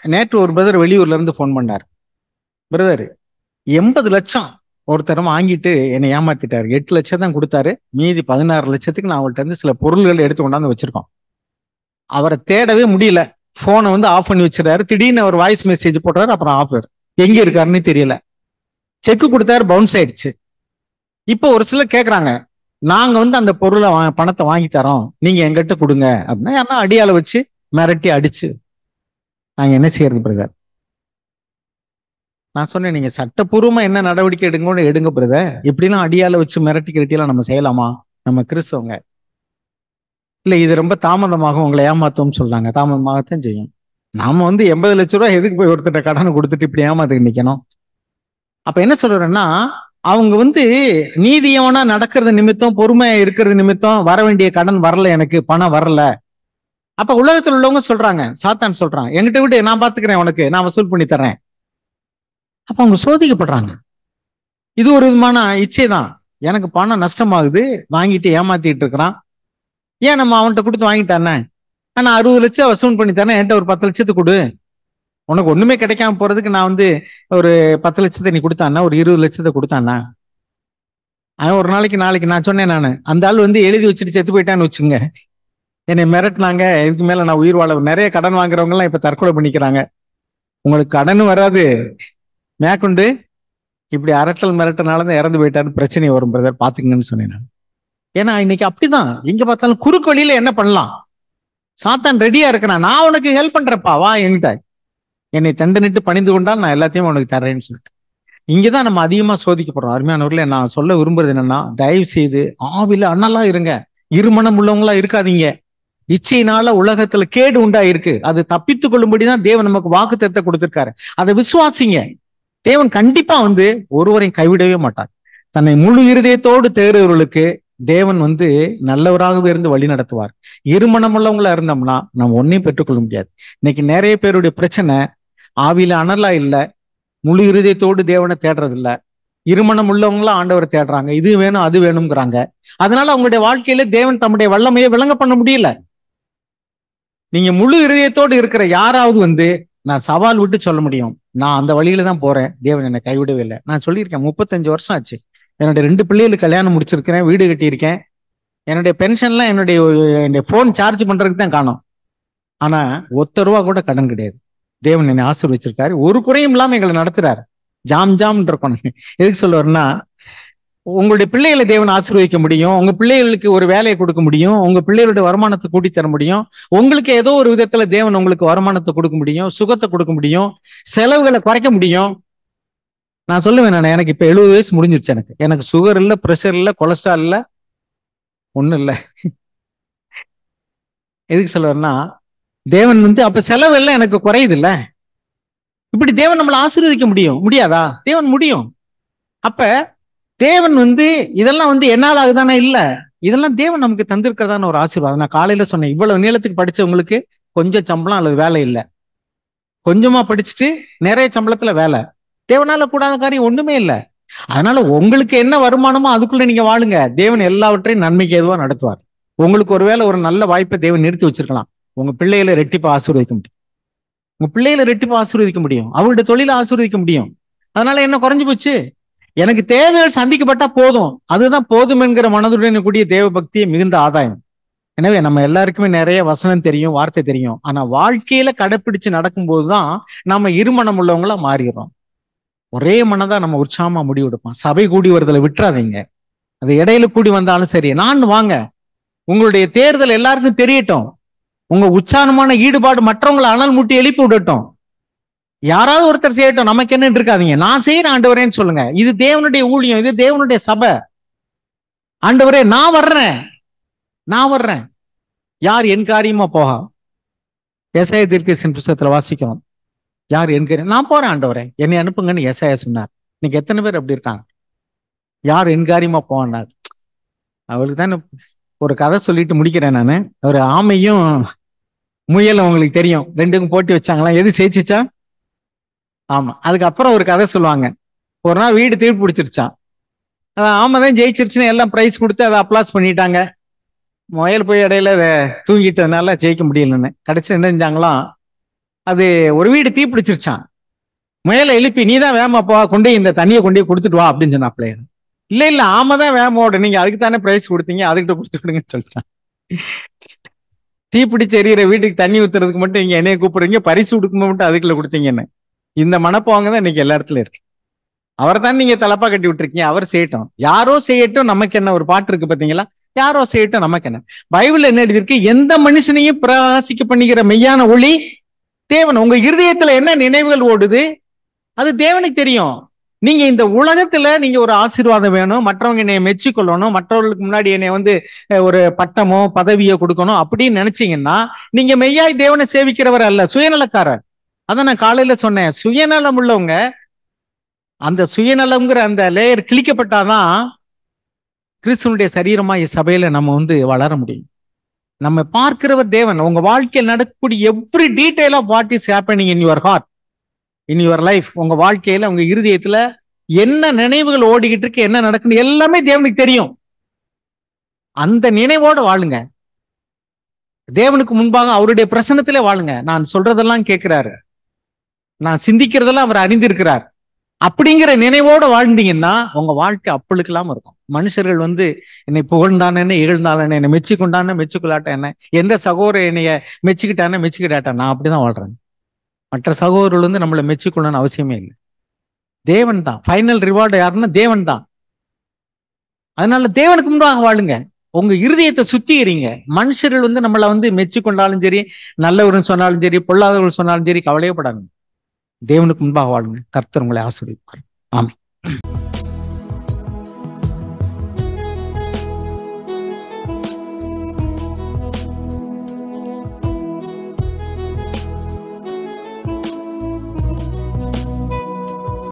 நேற்று ஒரு பிரதர் வெளியூர்ல இருந்து போன் பண்ணார். பிரதர் 80 லட்சம் ஒருத்தர் வாங்கிட்டு என்னை ஏமாத்திட்டாரு. 8 லட்சம் தான் கொடுத்தாரு. மீதி 16 லட்சத்துக்கு நான் அவள்கிட்ட இருந்து சில பொருள்கள் எடுத்து கொண்டாந்து வச்சிருக்கோம். அவரை தேடவே முடியல. போனை வந்து ஆஃப் பண்ணி வச்சிருக்காரு. திடீர்னு அவர் வாய்ஸ் மெசேஜ் போடுறாரு, அப்புறம் ஆஃப். எங்க இருக்காருன்னு தெரியல. செக் கொடுத்தாரு, பவுன்ஸ் ஆயிடுச்சு. இப்போ ஒரு சிலர் கேட்கறாங்க, நாங்க வந்து அந்த பொருளை பணத்தை வாங்கி தரோம், நீங்க எங்கிட்ட கொடுங்க அப்படின்னா, யாருன்னா அடியால வச்சு மிரட்டி அடிச்சு நாங்க என்ன செய்யறது பிரதர்? நான் சொன்னேன், நீங்க சட்டப்பூர்வமா என்ன நடவடிக்கை எடுங்கன்னு எடுங்க பிரதர். இப்படிலாம் அடியால வச்சு மிரட்டி கிரட்டியெல்லாம் நம்ம செய்யலாமா? நம்ம கிறிஸ்தவங்க. இல்ல, இது ரொம்ப தாமதமாகும், உங்களை ஏமாத்தோம்னு சொல்றாங்க. தாமதமாகத்தான் செய்யும். நாம வந்து 80 லட்சம் ரூபாய் எதுக்கு போய் ஒருத்தட்ட கடனை கொடுத்துட்டு இப்படி ஏமாத்துக்கு நிக்கணும்? அப்ப என்ன சொல்றேன்னா, அவங்க வந்து நீதியவனா நடக்கிறது நிமித்தம், பொறுமையா இருக்கிறது நிமித்தம் வர வேண்டிய கடன் வரல, எனக்கு பணம் வரல. அப்ப உலகத்தில் உள்ளவங்க சொல்றாங்க, சாத்தான் சொல்றான், என்கிட்ட விட்டு நான் பாத்துக்கிறேன், உனக்கு நான் வசூல் பண்ணி தர்றேன். அப்ப அவங்க சோதிக்கப்படுறாங்க. இது ஒரு விதமான இச்சை தான். எனக்கு பணம் நஷ்டமாகுது, வாங்கிட்டு ஏமாத்திட்டு இருக்கிறான். ஏன் நம்ம அவன்கிட்ட கொடுத்து வாங்கிட்டானே, ஆனா 60 லட்சம் வசூல் பண்ணி தரேன், என்கிட்ட ஒரு 10 லட்சத்துக்கு கொடு. உனக்கு ஒண்ணுமே கிடைக்காம போறதுக்கு நான் வந்து ஒரு 10 லட்சத்தை நீ கொடுத்தானா, ஒரு 20 லட்சத்தை கொடுத்தானா? அவன் ஒரு நாளைக்கு நான் சொன்னேன், நானு அந்த ஆள் வந்து எழுதி வச்சுட்டு செத்து போயிட்டான்னு வச்சுங்க. என்னை மிரட்டினாங்க, இதுக்கு மேல நான் உயிர் வாழ. நிறைய கடன் வாங்குறவங்க எல்லாம் இப்ப தற்கொலை பண்ணிக்கிறாங்க. உங்களுக்கு கடன் வராது, மேற்கொண்டு இப்படி அரட்டல் மிரட்டனாலதான் இறந்து போயிட்டாரு, பிரச்சனை வரும் பிரதர், பாத்துக்கங்கன்னு சொன்னேன் நான். ஏன்னா இன்னைக்கு அப்படிதான், எங்க பார்த்தாலும் குறுக்கு வழியில என்ன பண்ணலாம், சாத்தான் ரெடியா இருக்கிறான். நான் உனக்கு ஹெல்ப் பண்றப்பா, வா என்கிட்ட, என்னை தண்டனிட்டு பணிந்து கொண்டால் நான் எல்லாத்தையும் உனக்கு தர்றேன்னு சொல்லிட்டு. இங்கதான் நம்ம அதிகமா சோதிக்கப்படுறோம். அருமையானவர்களே, நான் சொல்ல விரும்புறது என்னன்னா, தயவு செய்து ஆவில அண்ணலா இருங்க, இருமனம் உள்ளவங்களா இருக்காதீங்க. இச்சையினால உலகத்துல கேடு உண்டாயிருக்கு, அது தப்பித்துக் கொள்ளும்படிதான் தேவன் நமக்கு வாக்குத்தத்தத்தை கொடுத்திருக்காரு. அதை விசுவாசிங்க. தேவன் கண்டிப்பா வந்து ஒருவரையும் கைவிடவே மாட்டார். தன்னை முழு இருதயத்தோடு தேடுறவர்களுக்கு தேவன் வந்து நல்லவராகவே இருந்து வழி நடத்துவார். இருமனம் உள்ளவங்களா இருந்தோம்னா நம்ம ஒன்னையும் பெற்றுக்கொள்ள முடியாது. இன்னைக்கு நிறைய பேருடைய பிரச்சனை, ஆவியில அனலா இல்ல, முழு இருதயத்தோடு தேவனை தேடுறது இல்ல, இருமனம் உள்ளவங்களாம் ஆண்டவர் தேடுறாங்க, இது வேணும் அது வேணுங்கிறாங்க. அதனால அவங்களுடைய வாழ்க்கையில தேவன் தம்முடைய வல்லமையை விளங்க பண்ண முடியல. நீங்க முழு இதயத்தோடு இருக்கிற யாராவது வந்து நான் சவால் விட்டு சொல்ல முடியும், நான் அந்த வழியில தான் போறேன், தேவன் என்னை கைவிடவே இல்லை. நான் சொல்லியிருக்கேன், 35 வருஷம் ஆச்சு, என்னுடைய 2 பிள்ளைகளுக்கு கல்யாணம் முடிச்சிருக்கிறேன், வீடு கட்டியிருக்கேன், என்னுடைய பென்ஷன்லாம் என்னுடைய போன் சார்ஜ் பண்றதுக்கு தான் காணும். ஆனா ஒத்த ரூபா கூட கடன் கிடையாது. தேவன் என்னை ஆசீர்வச்சிருக்காரு, ஒரு குறையும் இல்லாம எங்களை நடத்துறாரு. ஜாம் ஜாம் இருக்கணும். எதுக்கு சொல்லுவாருன்னா, உங்களுடைய பிள்ளைகளை தேவன் ஆசீர்வதிக்க முடியும், உங்க பிள்ளைகளுக்கு ஒரு வேலையை கொடுக்க முடியும், உங்க பிள்ளைகளுடைய வருமானத்தை கூட்டி தர முடியும், உங்களுக்கு ஏதோ ஒரு விதத்துல தேவன் உங்களுக்கு வருமானத்தை கொடுக்க முடியும், சுகத்தை கொடுக்க முடியும், செலவுகளை குறைக்க முடியும். நான் சொல்லுவேன், எனக்கு இப்ப 70 வயசு முடிஞ்சிருச்சு, எனக்கு சுகர் இல்ல, பிரஷர் இல்ல, கொலஸ்ட்ரால் இல்ல, ஒண்ணும் இல்ல. எதுக்கு சொல்லுவாருன்னா, தேவன் வந்து அப்ப செலவு எல்லாம் எனக்கு குறையுது இல்ல. இப்படி தேவன் நம்மளை ஆசீர்வதிக்க முடியாதா? தேவன் முடியும். அப்ப தேவன் வந்து இதெல்லாம் வந்து என்னால் ஆகுதானே? இல்ல, இதெல்லாம் தேவன் நமக்கு தந்திருக்கிறதான ஒரு ஆசீர்வாதம். நான் காலையில சொன்னேன், இவ்வளவு நீளத்துக்கு படிச்சவங்களுக்கு கொஞ்சம் சம்பளம் அல்லது வேலை இல்லை, கொஞ்சமா படிச்சுட்டு நிறைய சம்பளத்துல வேலை. தேவனால கூடாத காரியம் ஒண்ணுமே இல்லை. அதனால உங்களுக்கு என்ன வருமானமோ அதுக்குள்ள நீங்க வாழுங்க, தேவன் எல்லாவற்றையும் நன்மைக்கு ஏதுவா நடத்துவார். உங்களுக்கு ஒருவேளை ஒரு நல்ல வாய்ப்பை தேவன் நிறுத்தி வச்சிருக்கலாம், உங்க பிள்ளைகளை ரெட்டிப்பா ஆசீர்வதிக்க முடியும், உங்க பிள்ளைகளை ரெட்டிப்பா ஆசீர்வதிக்க முடியும், அவருடைய தொழிலை ஆசீர்வதிக்க முடியும். அதனால என்ன குறைஞ்சு போச்சு? எனக்கு தேவைகள் சந்திக்கப்பட்டா போதும், அதுதான் போதும் என்கிற மனதுடன் கூடிய தேவ பக்தியை மிகுந்த ஆதாயம். எனவே நம்ம எல்லாருக்குமே நிறைய வசனம் தெரியும், வார்த்தை தெரியும், ஆனா வாழ்க்கையில கடைப்பிடிச்சு நடக்கும்போதுதான் நம்ம இருமனம் உள்ளவங்களா மாறிடுறோம். ஒரே மனதா நம்ம உற்சாகமா முடிவெடுப்போம். சபை கூடி வருதலை விட்டுறாதீங்க, அது இடையில கூடி வந்தாலும் சரி, நான் வாங்க, உங்களுடைய தேர்தல் எல்லாருக்கும் தெரியட்டும், உங்க உற்சாகமான ஈடுபாடு மற்றவங்களை அனல் மூட்டி எழுப்பி விடட்டும். யாராவது ஒருத்தர் செய்யட்டும், நமக்கு என்ன இருக்காதீங்க, நான் செய்யறேன் ஆண்டவரேன்னு சொல்லுங்க. இது தேவனுடைய ஊழியம், இது தேவனுடைய சபை. ஆண்டவரே நான் வர்றேன், யார் என் காரியமா போகா. ஏசாயா தீர்க்கதரிசன புத்தகத்துல வாசிக்கிறோம், யார் என் காரியம், நான் போறேன் ஆண்டவரே என்னை அனுப்புங்கன்னு ஏசாயா சொன்னார். இன்னைக்கு எத்தனை பேர் அப்படி இருக்காங்க? யார் என் காரியமா போனார். அவளுக்கு தான் ஒரு கதை சொல்லிட்டு முடிக்கிறேன் நானு. ஒரு ஆமையும் முயலும் உங்களுக்கு தெரியும், ரெண்டுக்கும் போட்டி வச்சாங்களாம், எது ஜெயிச்சுச்சா? ஆமா. அதுக்கப்புறம் ஒரு கதை சொல்லுவாங்க, ஒரு நாள் வீடு தீர்ப்பு பிடிச்சிருச்சான், ஆமா தான் ஜெயிச்சிருச்சுன்னு எல்லாம் பிரைஸ் கொடுத்து அதை அப்ளாஸ் பண்ணிட்டாங்க. முயல் போய் இடையில அதை தூங்கிட்டதுனால ஜெயிக்க முடியலன்னு கடைசி என்ன செஞ்சாங்களாம், அது ஒரு வீடு தீ பிடிச்சிருச்சான். முயலை எழுப்பி நீ தான் வேமா போ, கொண்டு இந்த தண்ணியை கொண்டு கொடுத்துட்டு வா அப்படின்னு சொன்னாப்ல. இல்ல ஆமா தான் வேமோட, நீங்க அதுக்கு தானே பிரைஸ் கொடுத்தீங்க, அதுக்கிட்ட கொடுத்துடுங்கன்னு சொல்லிச்சான். தீப்பிடிச்சு எறிகிற வீட்டுக்கு தண்ணி ஊத்துறதுக்கு மட்டும் நீங்க என்னைய கூப்பிடுறீங்க, பரிசு கொடுக்கும் மட்டும் அதுக்குள்ள கொடுத்தீங்கன்னு. இந்த மனப்பாங்க தான் இன்னைக்கு எல்லா இடத்துல இருக்கு. அவரை தான் நீங்க தலப்பா கட்டி விட்டுருக்கீங்க, அவர் செய்யட்டும், யாரோ செய்யட்டும், நமக்கு என்ன. ஒரு பாட்டு இருக்கு பாத்தீங்களா, யாரோ செய்யட்டும் நமக்கு என்ன. பைபிள் என்ன எழுதியிருக்கு, எந்த மனுஷனையும் பிரகாசிக்க பண்ணிக்கிற மெய்யான ஒளி தேவன். உங்க இருதயத்துல என்ன நினைவுகள் ஓடுது அது தேவனுக்கு தெரியும். நீங்க இந்த உலகத்துல நீங்க ஒரு ஆசீர்வாதம் வேணும், மற்றவங்க என்னைய மெச்சிக்கொள்ளணும், மற்றவர்களுக்கு முன்னாடி என்னை வந்து ஒரு பட்டமோ பதவியோ கொடுக்கணும் அப்படின்னு நினைச்சீங்கன்னா நீங்க மெய்யாய் தேவனை சேவிக்கிறவர் அல்ல, சுயநலக்காரர். அதான் நான் காலையில சொன்னேன், சுயநலம் உள்ளவங்க, அந்த சுயநலம்ங்கிற அந்த லேயர் கிழிக்கப்பட்டாதான் கிறிஸ்துவனுடைய சரீரமா சபையில நம்ம வந்து வளர முடியும். நம்ம பார்க்கிறவர் தேவன். உங்க வாழ்க்கையில் நடக்கக்கூடிய every detail of what is happening in your heart, in your life, உங்க வாழ்க்கையில உங்க இருதயத்துல என்ன நினைவுகள் ஓடிக்கிட்டு இருக்கு, என்ன நடக்குன்னு எல்லாமே தேவனுக்கு தெரியும். அந்த நினைவோட வாழுங்க, தேவனுக்கு முன்பாக அவருடைய பிரசன்னத்திலே வாழுங்க. நான் சொல்றதெல்லாம் கேட்கிறாரு, நான் சிந்திக்கிறதெல்லாம் அவர் அறிந்திருக்கிறார். அப்படிங்கிற நினைவோட வாழ்ந்தீங்கன்னா உங்க வாழ்க்கை அப்பளுக்கெல்லாம் இருக்கும். மனுஷர்கள் வந்து என்னை புகழ்ந்தான என்ன, இகழ்ந்தான என்னை மெச்சிக்கொண்டான மெச்சிக்கொள்ளாட்ட என்ன, எந்த சகோதரர் என்னைய மெச்சிக்கிட்டான மெச்சிக்கிட்டாட்டா, நான் அப்படிதான் வாழ்றேன். மற்ற சகோதரர்கள் வந்து நம்மளை மெச்சிக்கொள்ளணும்னு அவசியமே இல்லை. தேவன் தான் ஃபைனல் ரிவார்டு. யாருன்னா தேவன் தான். அதனால தேவனுக்கு முன்பாக வாழுங்க, உங்க இருதயத்தை சுத்திக்கிறீங்க. மனுஷர்கள் வந்து நம்மளை வந்து மெச்சிக்கொண்டாலும் சரி, நல்லவர்கள் சொன்னாலும் சரி, பொல்லாதவர்கள் சொன்னாலும் சரி, கவலையப்படாதுங்க. தேவனுக்கு முன்பாக வாழுங்க, கர்த்தர் உங்களை ஆசீர்வதிப்பார். ஆமென்.